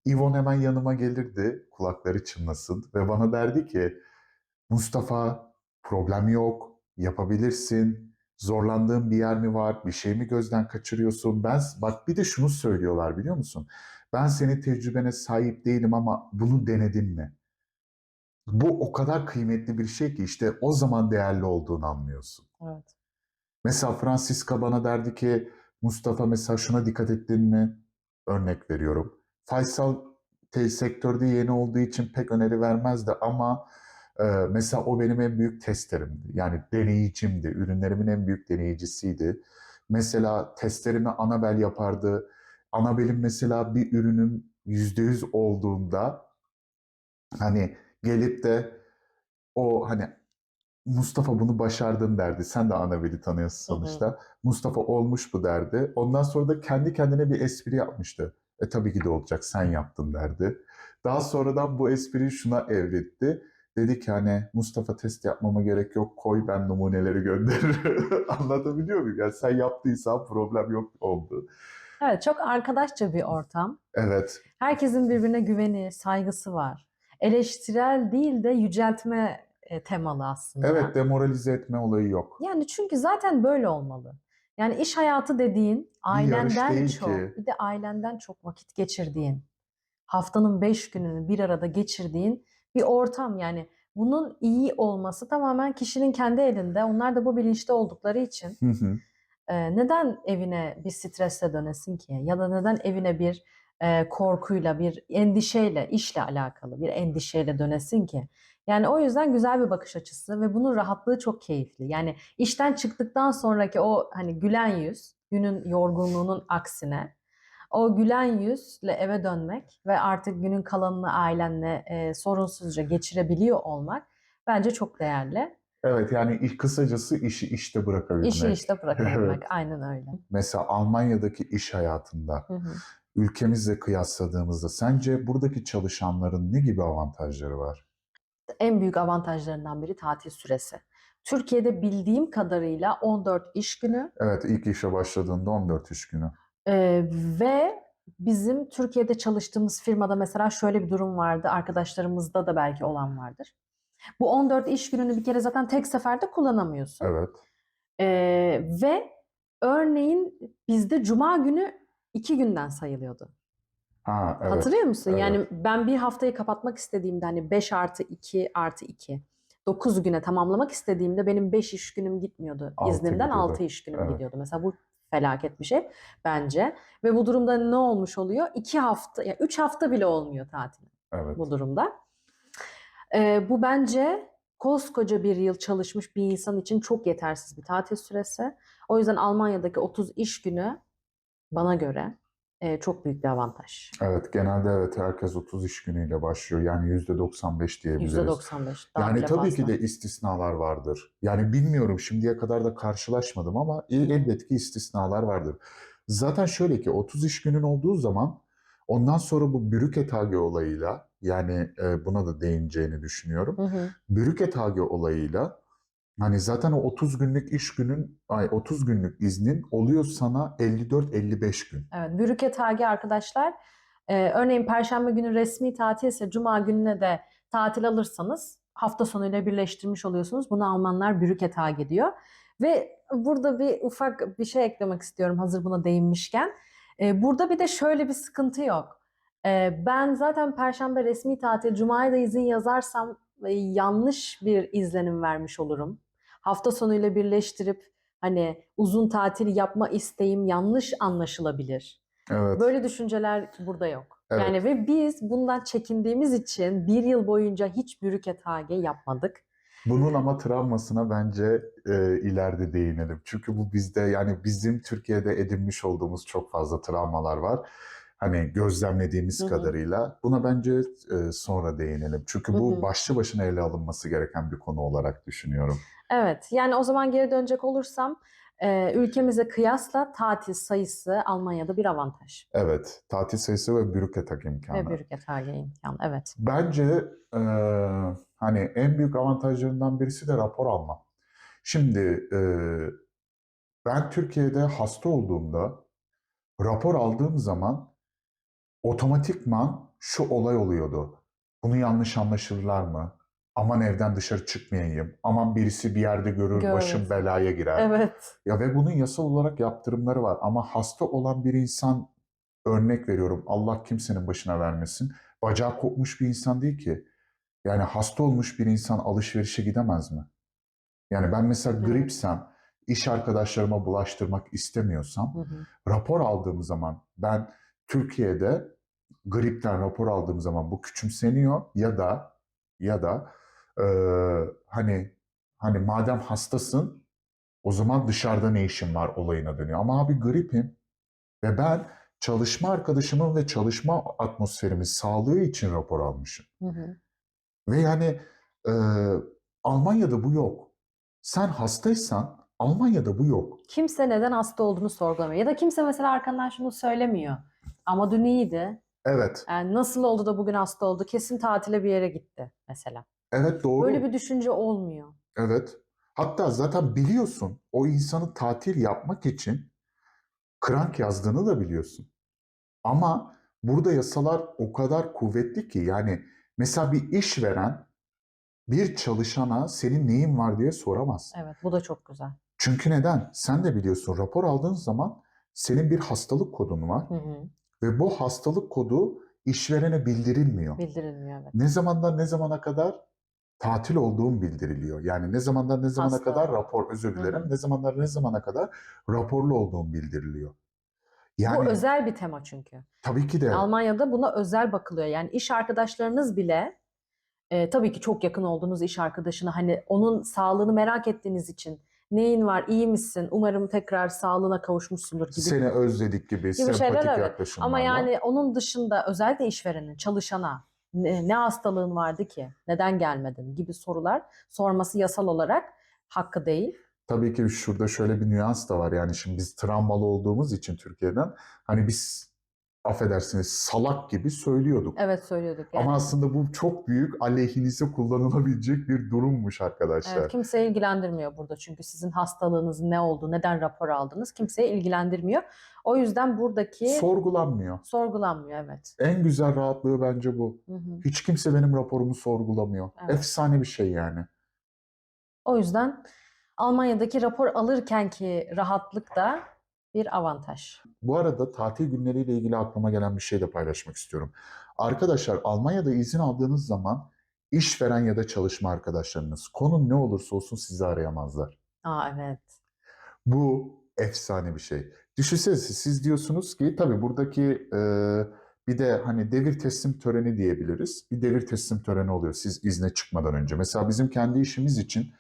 S2: Yvonne hemen yanıma gelirdi, kulakları çınlasın ve bana derdi ki Mustafa, problem yok, yapabilirsin, zorlandığın bir yer mi var, bir şey mi gözden kaçırıyorsun? Bak bir de şunu söylüyorlar biliyor musun? Ben senin tecrübene sahip değilim ama bunu denedin mi? Bu o kadar kıymetli bir şey ki işte o zaman değerli olduğunu anlıyorsun.
S3: Evet.
S2: Mesela Francisca bana derdi ki Mustafa mesela şuna dikkat ettin mi? Örnek veriyorum. Faysal sektörde yeni olduğu için pek öneri vermezdi ama mesela o benim en büyük testerimdi. Yani deneyicimdi. Ürünlerimin en büyük deneyicisiydi. Mesela testlerimi Anabel yapardı. Anabel'in mesela bir ürünüm %100 olduğunda hani gelip de o hani Mustafa bunu başardın derdi. Sen de Annabel'i tanıyorsun
S3: Hı hı.
S2: sonuçta. Mustafa olmuş bu derdi. Ondan sonra da kendi kendine bir espri yapmıştı. Tabii ki de olacak sen yaptın derdi. Daha sonradan bu espriyi şuna evritti. Dedi ki hani Mustafa test yapmama gerek yok koy ben numuneleri gönderirim. Anlatabiliyor muyum? Yani sen yaptıysan problem yok oldu.
S3: Evet, çok arkadaşça bir ortam.
S2: Evet,
S3: Herkesin birbirine güveni, saygısı var. Eleştirel değil de yüceltme temalı
S2: evet
S3: aslında.
S2: demoralize etme olayı yok.
S3: Yani çünkü zaten böyle olmalı. Yani iş hayatı dediğin
S2: Bir yarış
S3: ailenden
S2: değil
S3: çok,
S2: ki.
S3: bir de ailenden çok vakit geçirdiğin, haftanın 5 gününü bir arada geçirdiğin bir ortam. Yani bunun iyi olması tamamen kişinin kendi elinde. Onlar da bu bilinçte oldukları için
S2: Hı hı.
S3: neden evine bir stresle dönesin ki? Ya da neden evine bir korkuyla, bir endişeyle, işle alakalı bir endişeyle dönesin ki? Yani o yüzden güzel bir bakış açısı ve bunun rahatlığı çok keyifli. Yani işten çıktıktan sonraki o hani gülen yüz, günün yorgunluğunun aksine o gülen yüzle eve dönmek ve artık günün kalanını ailenle sorunsuzca geçirebiliyor olmak bence çok değerli.
S2: Evet yani kısacası işi işte
S3: İşi
S2: bırakabilmek.
S3: işte
S2: Evet.
S3: bırakabilmek, aynen öyle.
S2: Mesela Almanya'daki iş hayatında
S3: Hı hı.
S2: ülkemizle kıyasladığımızda sence buradaki çalışanların ne gibi avantajları var?
S3: En büyük avantajlarından biri tatil süresi. Türkiye'de bildiğim kadarıyla 14 iş günü
S2: Evet ilk işe başladığında 14 iş günü.
S3: ve bizim Türkiye'de çalıştığımız firmada mesela şöyle bir durum vardı. Arkadaşlarımızda da belki olan vardır. Bu 14 iş gününü bir kere zaten tek seferde kullanamıyorsun.
S2: Evet.
S3: Ve örneğin bizde Cuma günü 2 günden sayılıyordu.
S2: Ha evet.
S3: Hatırlıyor musun?
S2: Evet.
S3: Yani ben bir haftayı kapatmak istediğimde hani 5 artı 2 artı 2 9 güne tamamlamak istediğimde benim 5 iş günüm gitmiyordu.
S2: 6
S3: İznimden 6
S2: gidiyordu.
S3: iş günüm
S2: Evet.
S3: gidiyordu. Mesela bu felaket bir şey bence. Ve bu durumda ne olmuş oluyor? 2 hafta, ya 3 hafta bile olmuyor tatil bu
S2: Evet.
S3: durumda. Bu bence koskoca bir yıl çalışmış bir insan için çok yetersiz bir tatil süresi. O yüzden Almanya'daki 30 iş günü bana göre çok büyük bir avantaj.
S2: Evet genelde evet herkes 30 iş günüyle başlıyor. Yani %95 diyebiliriz.
S3: %95 daha
S2: Yani
S3: bile
S2: tabii ki
S3: fazla.
S2: de istisnalar vardır. Yani bilmiyorum şimdiye kadar da karşılaşmadım ama elbette ki istisnalar vardır. Zaten şöyle ki 30 iş günün olduğu zaman ondan sonra bu Brücke-Tage olayıyla yani buna da değineceğini düşünüyorum.
S3: Hı hı.
S2: Brücke-Tage olayıyla hani zaten o 30 günlük iş günün 30 günlük iznin oluyor sana 54-55 gün.
S3: Evet, Brücke Tage arkadaşlar, örneğin Perşembe günü resmi tatilse Cuma gününe de tatil alırsanız hafta sonuyla birleştirmiş oluyorsunuz. Bunu Almanlar Brücke Tage diyor. Ve burada bir ufak bir şey eklemek istiyorum hazır buna değinmişken. Burada bir de şöyle bir sıkıntı yok. Ben zaten Perşembe resmi tatil, Cuma'ya da izin yazarsam yanlış bir izlenim vermiş olurum. Hafta sonuyla birleştirip hani uzun tatil yapma isteğim yanlış anlaşılabilir.
S2: Evet.
S3: Böyle düşünceler burada yok.
S2: Evet.
S3: Yani ve biz bundan çekindiğimiz için bir yıl boyunca hiç Bürüket-AG yapmadık.
S2: Bunun ama travmasına bence ileride değinelim. Çünkü bu bizde, yani bizim Türkiye'de edinmiş olduğumuz çok fazla travmalar var. Hani gözlemlediğimiz
S3: Hı hı.
S2: kadarıyla. Buna bence sonra değinelim. Çünkü
S3: Hı
S2: bu
S3: hı.
S2: başlı başına ele alınması gereken bir konu olarak düşünüyorum.
S3: Evet, yani o zaman geri dönecek olursam ülkemize kıyasla tatil sayısı Almanya'da bir avantaj.
S2: Evet, tatil sayısı ve bürokratik
S3: Ve
S2: imkanı.
S3: Bürüket-AG imkanı, evet.
S2: Bence hani en büyük avantajlarından birisi de rapor alma. Şimdi ben Türkiye'de hasta olduğumda rapor aldığım zaman otomatikman şu olay oluyordu. Bunu yanlış anlaşılırlar mı? Aman evden dışarı çıkmayayım. Aman birisi bir yerde görür, başım
S3: Evet.
S2: belaya girer.
S3: Evet.
S2: Ya ve bunun yasal olarak yaptırımları var. Ama hasta olan bir insan, örnek veriyorum, Allah kimsenin başına vermesin, bacağı kopmuş bir insan değil ki. Yani hasta olmuş bir insan alışverişe gidemez mi? Yani ben mesela
S3: Evet.
S2: gripsem, iş arkadaşlarıma bulaştırmak istemiyorsam,
S3: Hı hı.
S2: rapor aldığım zaman, ben Türkiye'de gripten rapor aldığım zaman bu küçümseniyor ya da hani madem hastasın o zaman dışarıda ne işin var olayına dönüyor. Ama abi gripim ve ben çalışma arkadaşımın ve çalışma atmosferimin sağlığı için rapor almışım.
S3: Hı hı.
S2: Ve yani e, Almanya'da bu yok. Sen hastaysan Almanya'da bu yok.
S3: Kimse neden hasta olduğunu sorgulamıyor. Ya da kimse mesela arkandan şunu söylemiyor. Ama dün iyiydi.
S2: Evet,
S3: Yani nasıl oldu da bugün hasta oldu? Kesin tatile bir yere gitti mesela.
S2: evet
S3: Böyle
S2: doğru.
S3: bir düşünce olmuyor.
S2: Evet. Hatta zaten biliyorsun, o insanı tatil yapmak için krank yazdığını da biliyorsun. Ama burada yasalar o kadar kuvvetli ki, yani mesela bir işveren bir çalışana senin neyin var diye soramaz.
S3: Evet, bu da çok güzel.
S2: Çünkü neden? Sen de biliyorsun, rapor aldığın zaman senin bir hastalık kodun var
S3: Hı hı.
S2: ve bu hastalık kodu işverene bildirilmiyor.
S3: Bildirilmiyor, evet.
S2: Ne zamandan ne zamana kadar tatil olduğum bildiriliyor. Yani ne zamandan ne zamana
S3: Hasta
S2: kadar
S3: olduğu.
S2: rapor, özür
S3: Hı
S2: dilerim,
S3: hı.
S2: ne zamandan ne zamana kadar raporlu olduğum bildiriliyor.
S3: Bu
S2: Yani
S3: özel bir tema çünkü.
S2: tabii ki de
S3: Almanya'da buna özel bakılıyor. Yani iş arkadaşlarınız bile tabii ki çok yakın olduğunuz iş arkadaşına hani onun sağlığını merak ettiğiniz için neyin var, iyi misin, umarım tekrar sağlığına kavuşmuşsundur
S2: seni özledik gibi
S3: gibi şeyler,
S2: sempatik
S3: evet. Ama
S2: yaklaşımlarla.
S3: yani onun dışında özellikle işverenin çalışana ne hastalığın vardı ki, neden gelmedin gibi sorular sorması yasal olarak hakkı değil.
S2: Tabii ki şurada şöyle bir nüans da var. Yani şimdi biz travmalı olduğumuz için Türkiye'den, hani biz, affedersiniz, salak gibi söylüyorduk.
S3: Evet, söylüyorduk
S2: Ama
S3: yani.
S2: aslında bu çok büyük aleyhinize kullanılabilecek bir durummuş
S3: Evet,
S2: arkadaşlar.
S3: kimseyi ilgilendirmiyor burada çünkü sizin hastalığınız ne oldu, neden rapor aldınız kimseyi ilgilendirmiyor. O yüzden buradaki
S2: Sorgulanmıyor.
S3: sorgulanmıyor, evet.
S2: En güzel rahatlığı bence bu.
S3: Hı hı,
S2: Hiç kimse benim raporumu sorgulamıyor.
S3: evet.
S2: Efsane bir şey yani.
S3: O yüzden Almanya'daki rapor alırkenki rahatlık da bir avantaj.
S2: Bu arada tatil günleriyle ilgili aklıma gelen bir şey de paylaşmak istiyorum. Arkadaşlar, Almanya'da izin aldığınız zaman işveren ya da çalışma arkadaşlarınız, konu ne olursa olsun, sizi arayamazlar.
S3: Aa, evet.
S2: Bu efsane bir şey. Düşünsenize, siz diyorsunuz ki, tabii buradaki bir de hani devir teslim töreni diyebiliriz. Bir devir teslim töreni oluyor siz izne çıkmadan önce. Mesela bizim kendi işimiz için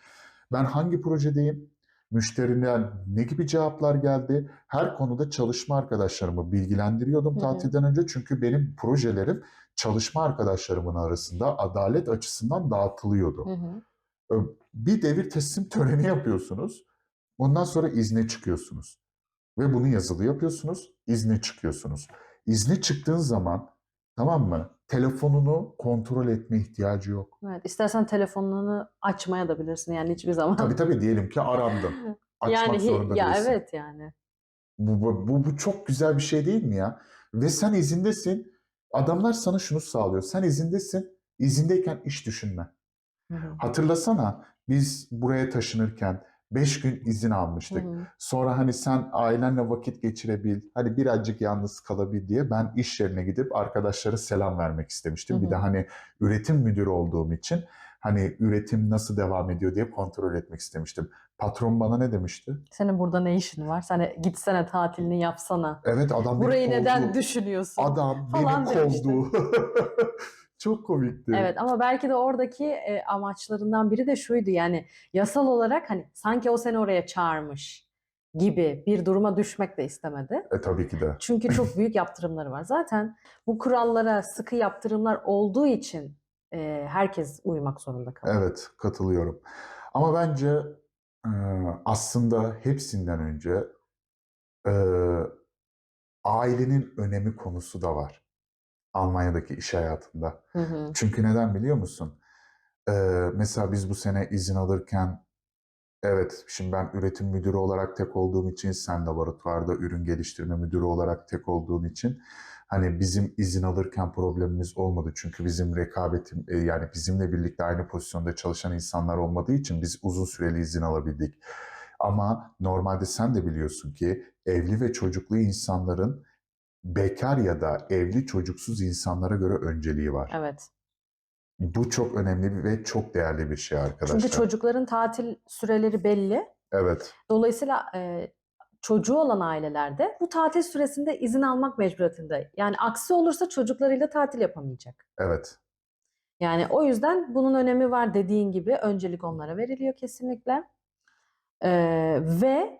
S2: ben hangi projedeyim, müşteriden ne gibi cevaplar geldi, her konuda çalışma arkadaşlarımı bilgilendiriyordum
S3: Hı hı.
S2: tatilden önce. Çünkü benim projelerim çalışma arkadaşlarımın arasında adalet açısından
S3: Hı
S2: dağıtılıyordu.
S3: hı.
S2: Bir devir teslim töreni yapıyorsunuz. Ondan sonra izne çıkıyorsunuz. Ve bunu yazılı yapıyorsunuz, izne çıkıyorsunuz. İzne çıktığın zaman, tamam mı, telefonunu kontrol etme ihtiyacı yok.
S3: Evet, istersen telefonunu açmaya da bilirsin yani hiçbir zaman.
S2: Tabii diyelim ki arandın.
S3: Yani
S2: Açmak zorunda
S3: ya
S2: değilsin.
S3: evet yani.
S2: Bu çok güzel bir şey değil mi ya? Ve sen izindesin. Adamlar sana şunu sağlıyor. Sen izindesin. İzindeyken iş düşünme.
S3: Hı hı.
S2: Hatırlasana, biz buraya taşınırken 5 gün izin
S3: Hı
S2: almıştık.
S3: hı.
S2: Sonra hani sen ailenle vakit geçirebil, hani birazcık yalnız kalabil diye ben iş yerine gidip arkadaşlara selam vermek istemiştim.
S3: Hı
S2: Bir de
S3: hı.
S2: hani üretim müdürü olduğum için hani üretim nasıl devam ediyor diye kontrol etmek istemiştim. Patron bana ne demişti?
S3: Senin burada ne işin var? Sen gitsene tatilini yapsana.
S2: Evet, adam beni
S3: Burayı neden
S2: kovdu.
S3: düşünüyorsun?
S2: Adam beni
S3: Falan demişti.
S2: kovdu. Çok komikti.
S3: Evet, ama belki de oradaki amaçlarından biri de şuydu, yani yasal olarak hani sanki o seni oraya çağırmış gibi bir duruma düşmek de istemedi.
S2: Tabii ki de.
S3: Çünkü çok büyük yaptırımları var. Zaten bu kurallara sıkı yaptırımlar olduğu için herkes uymak zorunda kalıyor.
S2: Evet, katılıyorum. Ama bence e, aslında hepsinden önce e, ailenin önemi konusu da var Almanya'daki iş hayatında.
S3: Hı hı.
S2: Çünkü neden biliyor musun? E, Mesela biz bu sene izin alırken, evet, şimdi ben üretim müdürü olarak tek olduğum için, sen laboratuvarda ürün geliştirme müdürü olarak tek olduğun için hani bizim izin alırken problemimiz olmadı. Çünkü bizim rekabetim, yani bizimle birlikte aynı pozisyonda çalışan insanlar olmadığı için biz uzun süreli izin alabildik. Ama normalde sen de biliyorsun ki evli ve çocuklu insanların bekar ya da evli çocuksuz insanlara göre önceliği var.
S3: Evet.
S2: Bu çok önemli ve çok değerli bir şey arkadaşlar.
S3: Çünkü çocukların tatil süreleri belli.
S2: Evet.
S3: Dolayısıyla çocuğu olan ailelerde bu tatil süresinde izin almak mecburiyetinde. Yani aksi olursa çocuklarıyla tatil yapamayacak.
S2: Evet.
S3: Yani o yüzden bunun önemi var, dediğin gibi öncelik onlara veriliyor kesinlikle. Ve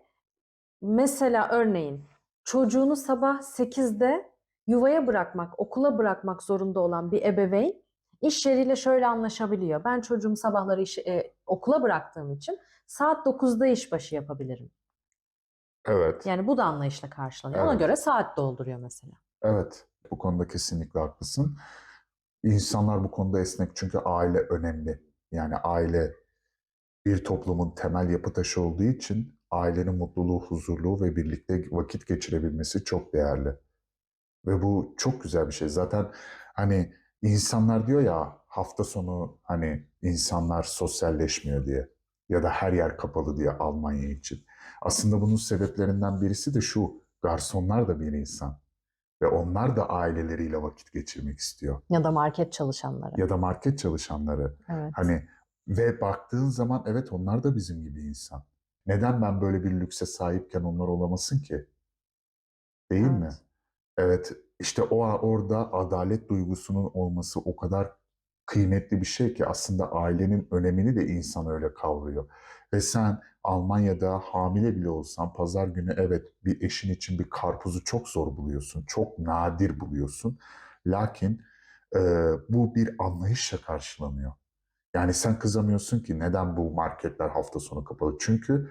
S3: mesela örneğin çocuğunu sabah 8'de yuvaya bırakmak, okula bırakmak zorunda olan bir ebeveyn iş yeriyle şöyle anlaşabiliyor. Ben çocuğumu sabahları okula bıraktığım için saat 9'da işbaşı yapabilirim.
S2: Evet.
S3: Yani bu da anlayışla karşılanıyor. Ona
S2: Evet.
S3: göre saat dolduruyor mesela.
S2: Evet. Bu konuda kesinlikle haklısın. İnsanlar bu konuda esnek çünkü aile önemli. Yani aile bir toplumun temel yapı taşı olduğu için ailenin mutluluğu, huzurluğu ve birlikte vakit geçirebilmesi çok değerli. Ve bu çok güzel bir şey. Zaten hani insanlar diyor ya hafta sonu hani insanlar sosyalleşmiyor diye ya da her yer kapalı diye Almanya için. Aslında bunun sebeplerinden birisi de şu: garsonlar da bir insan ve onlar da aileleriyle vakit geçirmek istiyor.
S3: Ya da market çalışanları.
S2: Ya da market çalışanları.
S3: Evet.
S2: Hani ve baktığın zaman evet, onlar da bizim gibi insan. Neden ben böyle bir lükse sahipken onlar olamasın ki? Değil mi?
S3: Evet.
S2: Evet, işte orada adalet duygusunun olması o kadar kıymetli bir şey ki aslında ailenin önemini de insan öyle kavruyor. Ve sen Almanya'da hamile bile olsan pazar günü evet bir eşin için bir karpuzu çok zor buluyorsun, çok nadir buluyorsun. Lakin e, bu bir anlayışla karşılanıyor. Yani sen kızamıyorsun ki neden bu marketler hafta sonu kapalı? Çünkü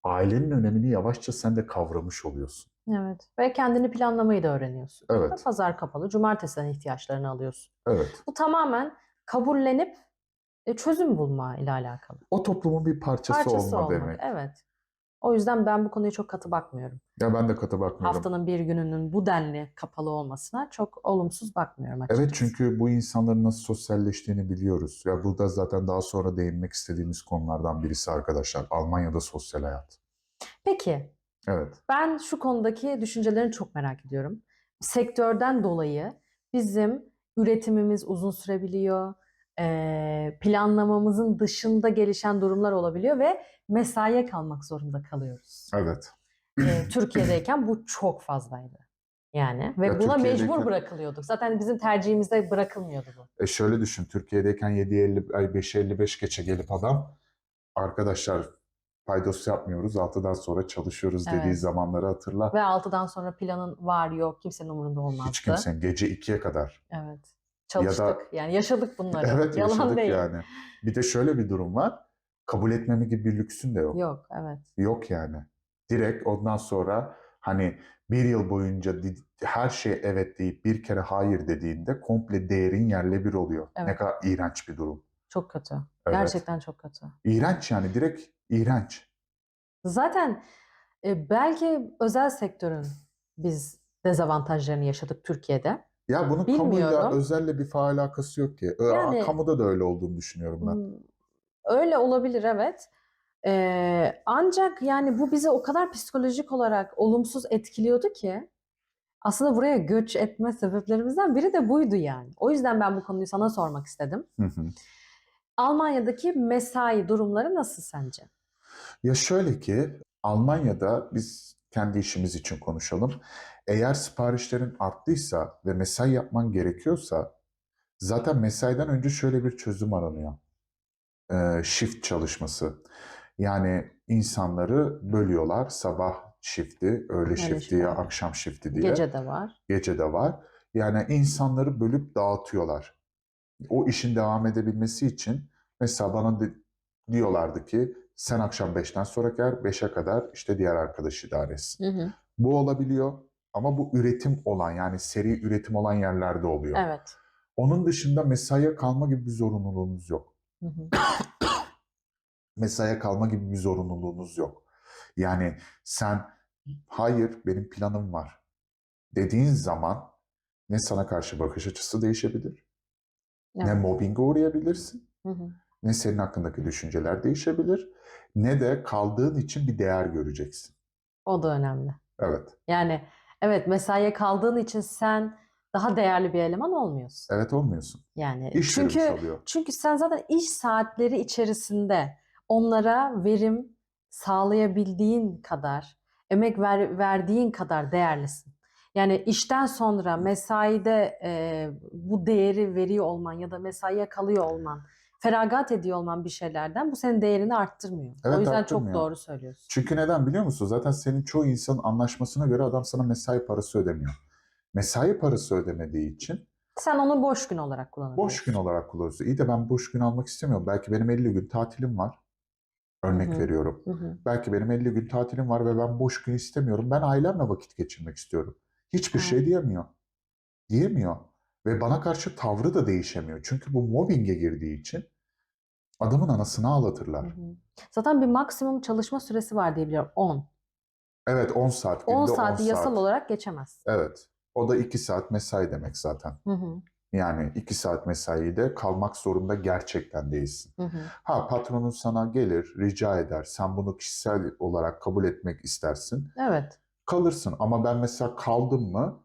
S2: ailenin önemini yavaşça sen de kavramış oluyorsun.
S3: Evet. Ve kendini planlamayı da öğreniyorsun.
S2: Evet,
S3: Pazar kapalı, cumartesiden ihtiyaçlarını alıyorsun.
S2: evet.
S3: Bu tamamen kabullenip çözüm bulma ile alakalı.
S2: O toplumun bir parçası
S3: Parçası
S2: olma
S3: olmak,
S2: demek.
S3: evet. O yüzden ben bu konuya çok katı bakmıyorum.
S2: Ya ben de katı bakmıyorum.
S3: Haftanın bir gününün bu denli kapalı olmasına çok olumsuz bakmıyorum
S2: Evet,
S3: açıkçası.
S2: çünkü bu insanların nasıl sosyalleştiğini biliyoruz. Ya burada zaten daha sonra değinmek istediğimiz konulardan birisi arkadaşlar. Almanya'da sosyal hayat.
S3: Peki,
S2: Evet.
S3: ben şu konudaki düşüncelerini çok merak ediyorum. Sektörden dolayı bizim üretimimiz uzun sürebiliyor, planlamamızın dışında gelişen durumlar olabiliyor ve mesaiye kalmak zorunda kalıyoruz.
S2: Evet.
S3: Türkiye'deyken bu çok fazlaydı. Yani ve
S2: Ya
S3: buna mecbur
S2: Türkiye'deyken
S3: bırakılıyorduk. Zaten bizim tercihimizde bırakılmıyordu bu.
S2: şöyle düşün. Türkiye'deyken 7.50 ay 5.55 geçe gelip adam arkadaşlar paydos yapmıyoruz 6'dan sonra çalışıyoruz dediği
S3: Evet.
S2: zamanları hatırla.
S3: Ve 6'dan sonra planın var yok kimsenin umurunda olmazdı.
S2: Hiç kimsenin gece 2'ye kadar.
S3: Evet.
S2: Ya
S3: Çalıştık.
S2: da
S3: Yani yaşadık bunları.
S2: evet,
S3: Yalan
S2: yaşadık
S3: değil.
S2: yani. Bir de şöyle bir durum var. Kabul etmeme gibi bir lüksün de yok.
S3: Yok, evet.
S2: Yok yani. Direkt ondan sonra hani bir yıl boyunca her şeye evet deyip bir kere hayır dediğinde komple değerin yerle bir oluyor.
S3: Evet.
S2: Ne kadar iğrenç bir durum.
S3: Çok kötü.
S2: Evet.
S3: Gerçekten çok kötü.
S2: İğrenç yani, direkt iğrenç.
S3: Zaten belki özel sektörün biz dezavantajlarını yaşadık Türkiye'de.
S2: Ya bunun kamuyla
S3: Bilmiyorum.
S2: özelle bir alakası yok ki.
S3: Yani
S2: Kamuda da öyle olduğunu düşünüyorum ben.
S3: öyle olabilir, evet. Ancak yani bu bizi o kadar psikolojik olarak olumsuz etkiliyordu ki aslında buraya göç etme sebeplerimizden biri de buydu yani. O yüzden ben bu konuyu sana sormak istedim.
S2: Hı hı.
S3: Almanya'daki mesai durumları nasıl sence?
S2: Ya şöyle ki Almanya'da biz kendi işimiz için konuşalım. Eğer siparişlerin arttıysa ve mesai yapman gerekiyorsa zaten mesaiden önce şöyle bir çözüm aranıyor. Shift çalışması. Yani insanları bölüyorlar. Sabah shifti, öğle shifti ya
S3: evet.
S2: akşam shifti diye.
S3: Gece de var.
S2: Gece de var. Yani insanları bölüp dağıtıyorlar. O işin devam edebilmesi için mesela bana diyorlardı ki sen akşam 5'ten sonra gel 5'e kadar işte diğer arkadaş idare etsin.
S3: Hı hı.
S2: Bu olabiliyor ama bu üretim olan yani seri üretim olan yerlerde oluyor.
S3: Evet.
S2: Onun dışında mesaiye kalma gibi bir zorunluluğunuz yok.
S3: Hı hı.
S2: Mesaiye kalma gibi bir zorunluluğunuz yok. Yani sen hayır benim planım var dediğin zaman ne sana karşı bakış açısı değişebilir, ne
S3: Evet.
S2: mobbinge uğrayabilirsin,
S3: Hı hı.
S2: ne senin hakkındaki düşünceler değişebilir, ne de kaldığın için bir değer göreceksin.
S3: O da önemli.
S2: Evet,
S3: Yani evet, mesaiye kaldığın için sen daha değerli bir eleman olmuyorsun.
S2: evet olmuyorsun.
S3: Yani
S2: İş verilmiş
S3: çünkü
S2: oluyor.
S3: sen zaten iş saatleri içerisinde onlara verim sağlayabildiğin kadar, emek verdiğin kadar değerlisin. Yani işten sonra mesaide bu değeri veriyor olman ya da mesaiye kalıyor olman, feragat ediyor olman bir şeylerden bu senin değerini arttırmıyor. O
S2: Evet
S3: yüzden çok
S2: arttırmıyor.
S3: doğru söylüyorsun.
S2: Çünkü neden biliyor musun? Zaten senin çoğu insanın anlaşmasına göre adam sana mesai parası ödemiyor. Mesai parası ödemediği için
S3: Sen onu boş gün olarak
S2: boş gün
S3: kullanabiliyorsun.
S2: olarak kullanıyorsun. İyi de ben boş gün almak istemiyorum. Belki benim 50 gün tatilim var.
S3: Hı
S2: Örnek
S3: hı.
S2: veriyorum.
S3: Hı hı.
S2: Belki benim 50 gün tatilim var ve ben boş gün istemiyorum. Ben ailemle vakit geçirmek istiyorum. Hiçbir
S3: Evet.
S2: şey diyemiyor. Diyemiyor. Ve bana karşı tavrı da değişemiyor. Çünkü bu mobbinge girdiği için adamın anasını
S3: Hı
S2: ağlatırlar.
S3: hı. Zaten bir maksimum çalışma süresi var diye biliyorum. 10.
S2: Evet 10 saat
S3: 10
S2: günde 10
S3: saati yasal
S2: saat.
S3: olarak geçemez.
S2: Evet. O da 2 saat mesai demek zaten.
S3: Hı hı.
S2: Yani 2 saat mesaide kalmak zorunda gerçekten değilsin.
S3: Hı hı.
S2: Ha patronun sana gelir, rica eder. Sen bunu kişisel olarak kabul etmek istersin.
S3: Evet.
S2: Kalırsın ama ben mesela kaldım mı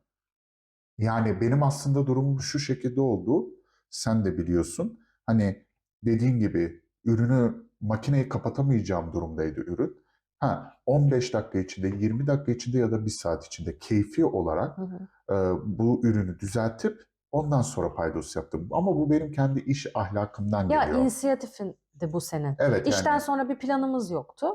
S2: yani benim aslında durumum şu şekilde oldu. Sen de biliyorsun. Hani dediğin gibi ürünü makineyi kapatamayacağım durumdaydı ürün. Ha 15 dakika içinde, 20 dakika içinde ya da 1 saat içinde keyfi olarak
S3: Hı hı.
S2: bu ürünü düzeltip ondan sonra paydos yaptım. Ama bu benim kendi iş ahlakımdan
S3: Ya
S2: geliyor.
S3: inisiyatifin de bu senin.
S2: Evet
S3: İşten
S2: yani
S3: sonra bir planımız yoktu.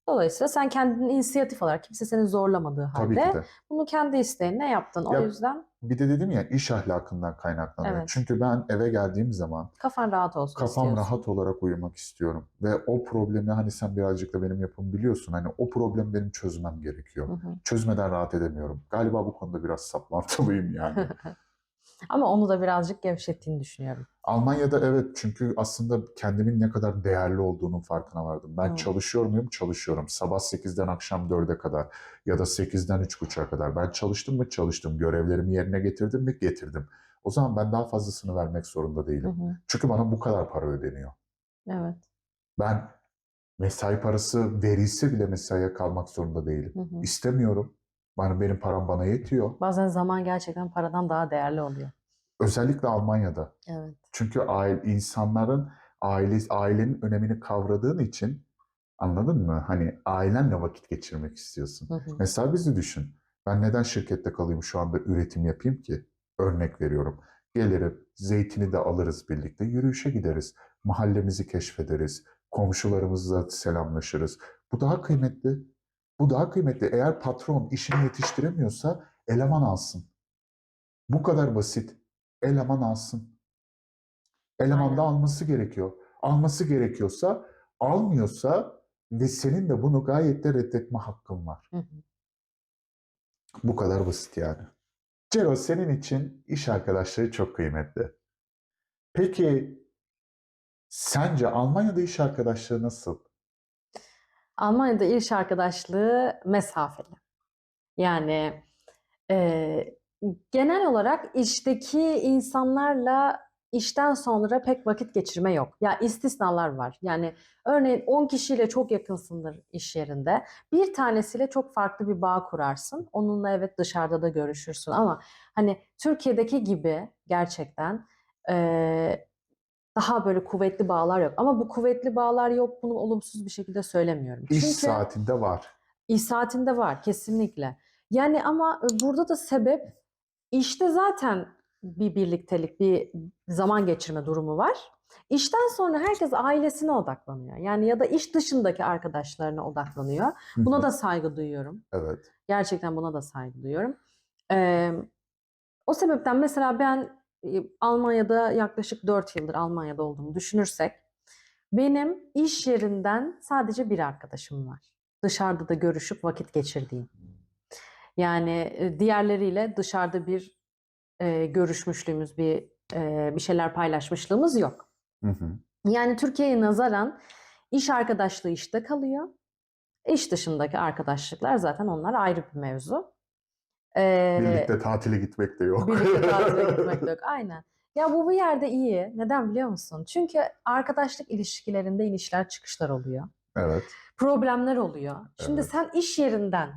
S3: Dolayısıyla sen kendini inisiyatif olarak kimse seni zorlamadığı
S2: tabii ki
S3: halde
S2: de.
S3: bunu kendi isteğinle yaptın. O
S2: Ya
S3: yüzden
S2: bir de dedim ya iş ahlakından kaynaklanıyor.
S3: evet.
S2: Çünkü ben eve geldiğim zaman
S3: Kafan rahat olsun
S2: kafam
S3: istiyorsun.
S2: rahat olarak uyumak istiyorum. Ve o problemi hani sen birazcık da benim yapımı biliyorsun. Hani o problemi benim çözmem gerekiyor.
S3: Hı hı.
S2: Çözmeden rahat edemiyorum. Galiba bu konuda biraz saplantılıyım yani.
S3: Ama onu da birazcık gevşettiğini düşünüyorum.
S2: Almanya'da evet çünkü aslında kendimin ne kadar değerli olduğunun farkına vardım. Ben
S3: Hı.
S2: çalışıyor muyum? Çalışıyorum. Sabah 8'den akşam 4'e kadar ya da 8'den 3.30'a kadar. Ben çalıştım mı? Çalıştım. Görevlerimi yerine getirdim mi? Getirdim. O zaman ben daha fazlasını vermek zorunda
S3: Hı
S2: değilim.
S3: hı.
S2: Çünkü bana bu kadar para ödeniyor.
S3: Evet.
S2: Ben mesai parası verilse bile mesaiye kalmak zorunda değilim.
S3: Hı hı.
S2: İstemiyorum. Benim param bana yetiyor.
S3: Bazen zaman gerçekten paradan daha değerli oluyor.
S2: Özellikle Almanya'da.
S3: Evet.
S2: Çünkü insanların ailenin önemini kavradığın için anladın mı? Hani ailenle vakit geçirmek istiyorsun.
S3: Hı hı.
S2: Mesela bizi düşün. Ben neden şirkette kalayım şu anda üretim yapayım ki? Örnek veriyorum. Gelirim, zeytini de alırız birlikte, yürüyüşe gideriz. Mahallemizi keşfederiz. Komşularımızla selamlaşırız. Bu daha kıymetli. Bu daha kıymetli. Eğer patron işini yetiştiremiyorsa eleman alsın. Bu kadar basit. Eleman alsın. Eleman da
S3: Aynen.
S2: alması gerekiyor. Alması gerekiyorsa, almıyorsa ve senin de bunu gayet de reddetme hakkın var.
S3: Hı hı.
S2: Bu kadar basit yani. Cero senin için iş arkadaşları çok kıymetli. Peki sence Almanya'da iş arkadaşlığı nasıl?
S3: Almanya'da iş arkadaşlığı mesafeli. Yani e, genel olarak işteki insanlarla işten sonra pek vakit geçirme yok. Ya istisnalar var. Yani örneğin 10 kişiyle çok yakınsındır iş yerinde. Bir tanesiyle çok farklı bir bağ kurarsın. Onunla evet dışarıda da görüşürsün ama hani Türkiye'deki gibi gerçekten daha böyle kuvvetli bağlar yok. Ama bu kuvvetli bağlar yok, bunu olumsuz bir şekilde söylemiyorum.
S2: İş
S3: Çünkü
S2: saatinde var.
S3: iş saatinde var kesinlikle. Yani ama burada da sebep işte zaten bir birliktelik, bir zaman geçirme durumu var. İşten sonra herkes ailesine odaklanıyor. Yani ya da iş dışındaki arkadaşlarına odaklanıyor.
S2: Hı hı.
S3: Buna da saygı duyuyorum.
S2: Evet.
S3: Gerçekten buna da saygı duyuyorum. Ee, O sebepten mesela ben Almanya'da yaklaşık 4 yıldır Almanya'da olduğumu düşünürsek benim iş yerinden sadece bir arkadaşım var. Dışarıda da görüşüp vakit geçirdiğim. Yani diğerleriyle dışarıda bir görüşmüşlüğümüz, bir şeyler paylaşmışlığımız yok.
S2: Hı hı.
S3: Yani Türkiye'ye nazaran iş arkadaşlığı işte kalıyor. İş dışındaki arkadaşlıklar zaten onlar ayrı bir mevzu.
S2: Birlikte tatile gitmek de yok.
S3: Birlikte tatile gitmek de yok. Aynen. Ya bu bir yerde iyi. Neden biliyor musun? Çünkü arkadaşlık ilişkilerinde inişler çıkışlar oluyor.
S2: Evet.
S3: Problemler oluyor. Şimdi
S2: Evet.
S3: sen iş yerinden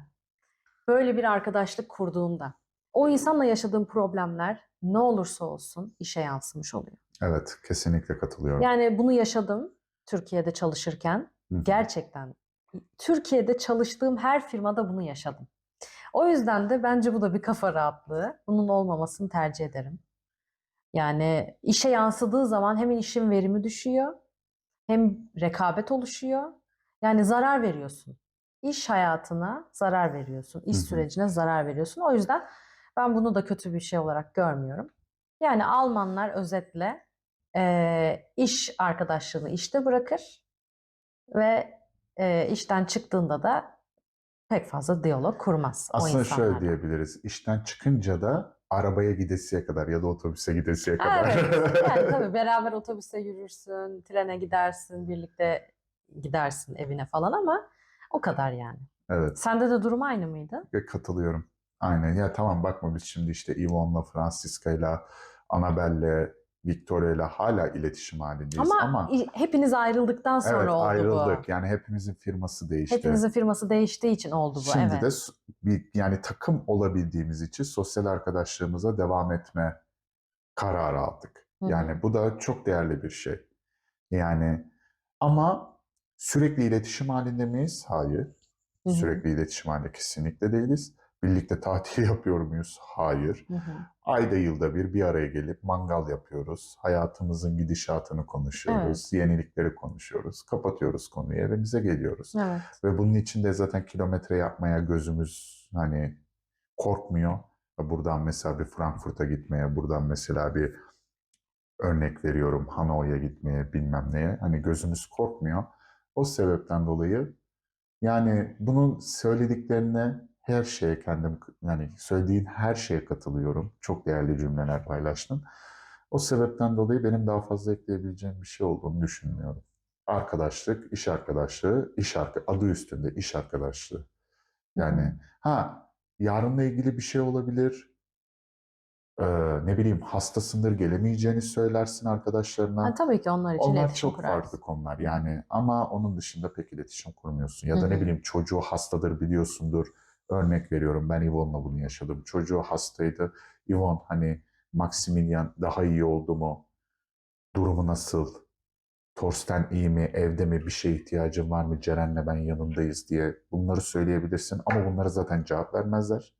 S3: böyle bir arkadaşlık kurduğunda o insanla yaşadığın problemler ne olursa olsun işe yansımış oluyor.
S2: Evet, kesinlikle katılıyorum.
S3: Yani bunu yaşadım Türkiye'de çalışırken.
S2: Hı hı.
S3: Gerçekten Türkiye'de çalıştığım her firmada bunu yaşadım. O yüzden de bence bu da bir kafa rahatlığı. Bunun olmamasını tercih ederim. Yani işe yansıdığı zaman hem işin verimi düşüyor, hem rekabet oluşuyor. Yani zarar veriyorsun. İş hayatına zarar veriyorsun. İş
S2: Hı hı.
S3: sürecine zarar veriyorsun. O yüzden ben bunu da kötü bir şey olarak görmüyorum. Yani Almanlar özetle iş arkadaşlığını işte bırakır ve işten çıktığında da pek fazla diyalog kurmaz o
S2: Aslında şöyle
S3: insanlarla.
S2: diyebiliriz. İşten çıkınca da arabaya gidesiye kadar ya da otobüse gidesiye kadar.
S3: Evet, yani tabii beraber otobüse yürürsün, trene gidersin, birlikte gidersin evine falan ama o kadar yani.
S2: Evet,
S3: Sende de durum aynı mıydı?
S2: katılıyorum. Aynen. Ya tamam bakma biz şimdi işte Yvonne'la, Francisca'yla, Annabelle'le, Victoria'yla hala iletişim halindeyiz
S3: Ama
S2: ama
S3: hepiniz ayrıldıktan
S2: evet
S3: sonra oldu bu.
S2: ayrıldık. Yani hepimizin firması değişti.
S3: Hepinizin firması değiştiği için oldu bu,
S2: Şimdi de
S3: evet.
S2: yani takım olabildiğimiz için sosyal arkadaşlığımıza devam etme kararı aldık.
S3: Hı hı.
S2: Yani bu da çok değerli bir şey. Yani ama sürekli iletişim halinde miyiz? Hayır.
S3: Hı hı.
S2: Sürekli iletişim halinde kesinlikle değiliz. Birlikte tatil yapıyor muyuz? Hayır.
S3: Hı hı.
S2: Ayda yılda bir araya gelip mangal yapıyoruz. Hayatımızın gidişatını konuşuyoruz. Yenilikleri konuşuyoruz. Kapatıyoruz konuyu, evimize geliyoruz.
S3: Evet.
S2: Ve bunun için de zaten kilometre yapmaya gözümüz hani korkmuyor. Buradan mesela bir Frankfurt'a gitmeye, buradan mesela bir örnek veriyorum Hanoi'ye gitmeye bilmem neye. Hani gözümüz korkmuyor. O sebepten dolayı yani bunun söylediklerine her şeye kendim yani söylediğin her şeye katılıyorum. Çok değerli cümleler paylaştın. O sebepten dolayı benim daha fazla ekleyebileceğim bir şey olduğunu düşünmüyorum. Arkadaşlık, iş arkadaşlığı, adı üstünde iş arkadaşlığı. Yani yarınla ilgili bir şey olabilir. Ne bileyim hastasındır gelemeyeceğini söylersin arkadaşlarına.
S3: Ha, tabii ki onlar için
S2: Onlar
S3: iletişim
S2: çok
S3: kurarsın.
S2: farklı konular yani ama onun dışında pek iletişim kurmuyorsun. Ya da
S3: Hı
S2: ne
S3: hı.
S2: bileyim çocuğu hastadır biliyorsundur. Örnek veriyorum ben Yvonne'la bunu yaşadım. Çocuğu hastaydı. Yvonne hani Maximilian daha iyi oldu mu? Durumu nasıl? Torsten iyi mi? Evde mi? Bir şeye ihtiyacın var mı? Ceren'le ben yanındayız diye bunları söyleyebilirsin. Ama bunlara zaten cevap vermezler.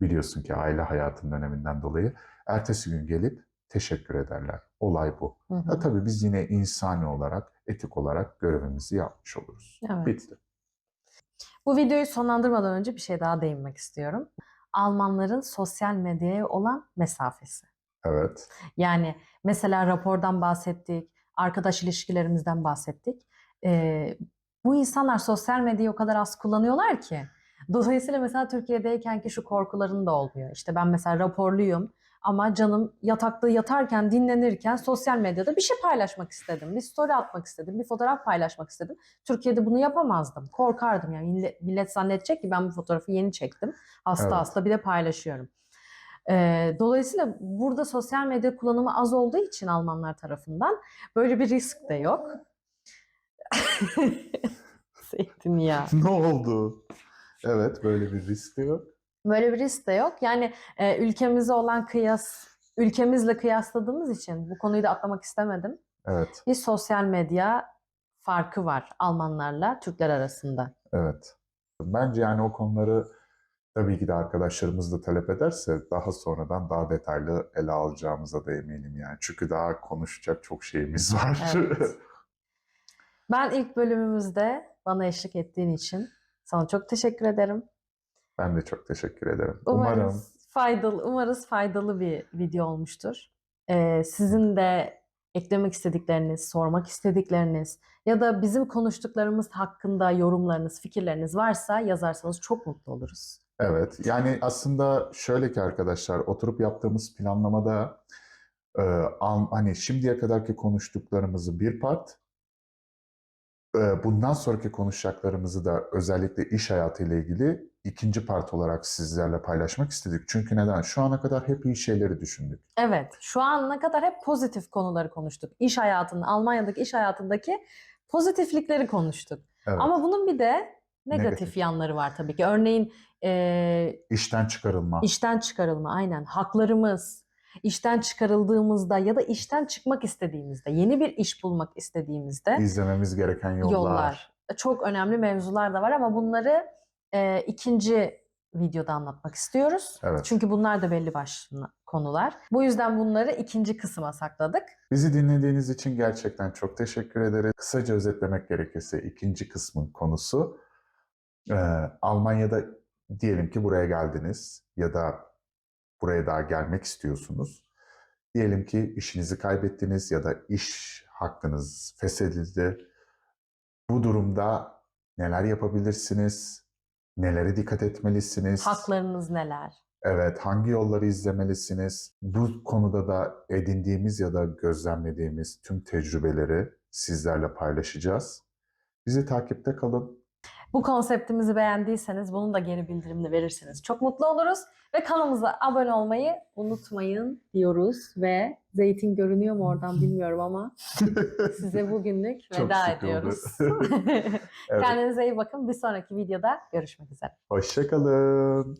S2: Biliyorsun ki aile hayatının öneminden dolayı. Ertesi gün gelip teşekkür ederler. Olay bu.
S3: Hı hı.
S2: Tabii biz yine insani olarak, etik olarak görevimizi yapmış oluruz.
S3: Evet.
S2: Bitti.
S3: Bu videoyu sonlandırmadan önce bir şey daha değinmek istiyorum. Almanların sosyal medyaya olan mesafesi.
S2: Evet.
S3: Yani mesela rapordan bahsettik, arkadaş ilişkilerimizden bahsettik. Bu insanlar sosyal medyayı o kadar az kullanıyorlar ki. Dolayısıyla mesela Türkiye'deyken ki şu korkuların da olmuyor. İşte ben mesela raporluyum ama canım yatakta yatarken, dinlenirken sosyal medyada bir şey paylaşmak istedim. Bir story atmak istedim, bir fotoğraf paylaşmak istedim. Türkiye'de bunu yapamazdım. Korkardım yani millet zannedecek ki ben bu fotoğrafı yeni çektim. Hasta
S2: Evet.
S3: hasta bir de paylaşıyorum. Dolayısıyla burada sosyal medya kullanımı az olduğu için Almanlar tarafından böyle bir risk de yok. Zeytinyağı.
S2: Ne oldu? Evet, böyle bir risk de yok.
S3: Böyle bir risk de yok. Yani ülkemize olan ülkemizle kıyasladığımız için bu konuyu da atlamak istemedim.
S2: Evet,
S3: Bir sosyal medya farkı var Almanlarla Türkler arasında.
S2: evet. Bence yani o konuları tabii ki de arkadaşlarımız da talep ederse daha sonradan daha detaylı ele alacağımıza da eminim yani. Çünkü daha konuşacak çok şeyimiz var.
S3: Evet. Ben ilk bölümümüzde bana eşlik ettiğin için sana çok teşekkür ederim.
S2: Ben de çok teşekkür ederim.
S3: Umarız faydalı bir video olmuştur. Sizin de eklemek istedikleriniz, sormak istedikleriniz ya da bizim konuştuklarımız hakkında yorumlarınız, fikirleriniz varsa yazarsanız çok mutlu oluruz.
S2: Evet, yani aslında şöyle ki arkadaşlar, oturup yaptığımız planlamada hani şimdiye kadarki konuştuklarımızı bir part, bundan sonraki konuşacaklarımızı da özellikle iş hayatıyla ilgili ikinci part olarak sizlerle paylaşmak istedik. Çünkü neden? Şu ana kadar hep iyi şeyleri düşündük.
S3: Evet, şu ana kadar hep pozitif konuları konuştuk. İş hayatının, Almanya'daki iş hayatındaki pozitiflikleri konuştuk.
S2: Evet.
S3: Ama bunun bir de negatif
S2: Negatif.
S3: yanları var tabii ki. Örneğin
S2: İşten çıkarılma.
S3: işten çıkarılma, aynen. Haklarımız, işten çıkarıldığımızda ya da işten çıkmak istediğimizde, yeni bir iş bulmak istediğimizde
S2: İzlememiz gereken yollar.
S3: çok önemli mevzular da var ama bunları ikinci videoda anlatmak istiyoruz.
S2: Evet.
S3: Çünkü bunlar da belli başlı konular. Bu yüzden bunları ikinci kısma sakladık.
S2: Bizi dinlediğiniz için gerçekten çok teşekkür ederiz. Kısaca özetlemek gerekirse ikinci kısmın konusu Almanya'da diyelim ki buraya geldiniz ya da buraya daha gelmek istiyorsunuz. Diyelim ki işinizi kaybettiniz ya da iş hakkınız feshedildi. Bu durumda neler yapabilirsiniz? Nelere dikkat etmelisiniz?
S3: Haklarınız neler?
S2: Evet, hangi yolları izlemelisiniz? Bu konuda da edindiğimiz ya da gözlemlediğimiz tüm tecrübeleri sizlerle paylaşacağız. Bizi takipte kalın.
S3: Bu konseptimizi beğendiyseniz bunun da geri bildirimini verirseniz çok mutlu oluruz. Ve kanalımıza abone olmayı unutmayın diyoruz. Ve zeytin görünüyor mu oradan bilmiyorum ama size bugünlük
S2: Çok
S3: veda
S2: şık oldu.
S3: ediyoruz.
S2: Evet.
S3: Kendinize iyi bakın. Bir sonraki videoda görüşmek üzere.
S2: Hoşça kalın.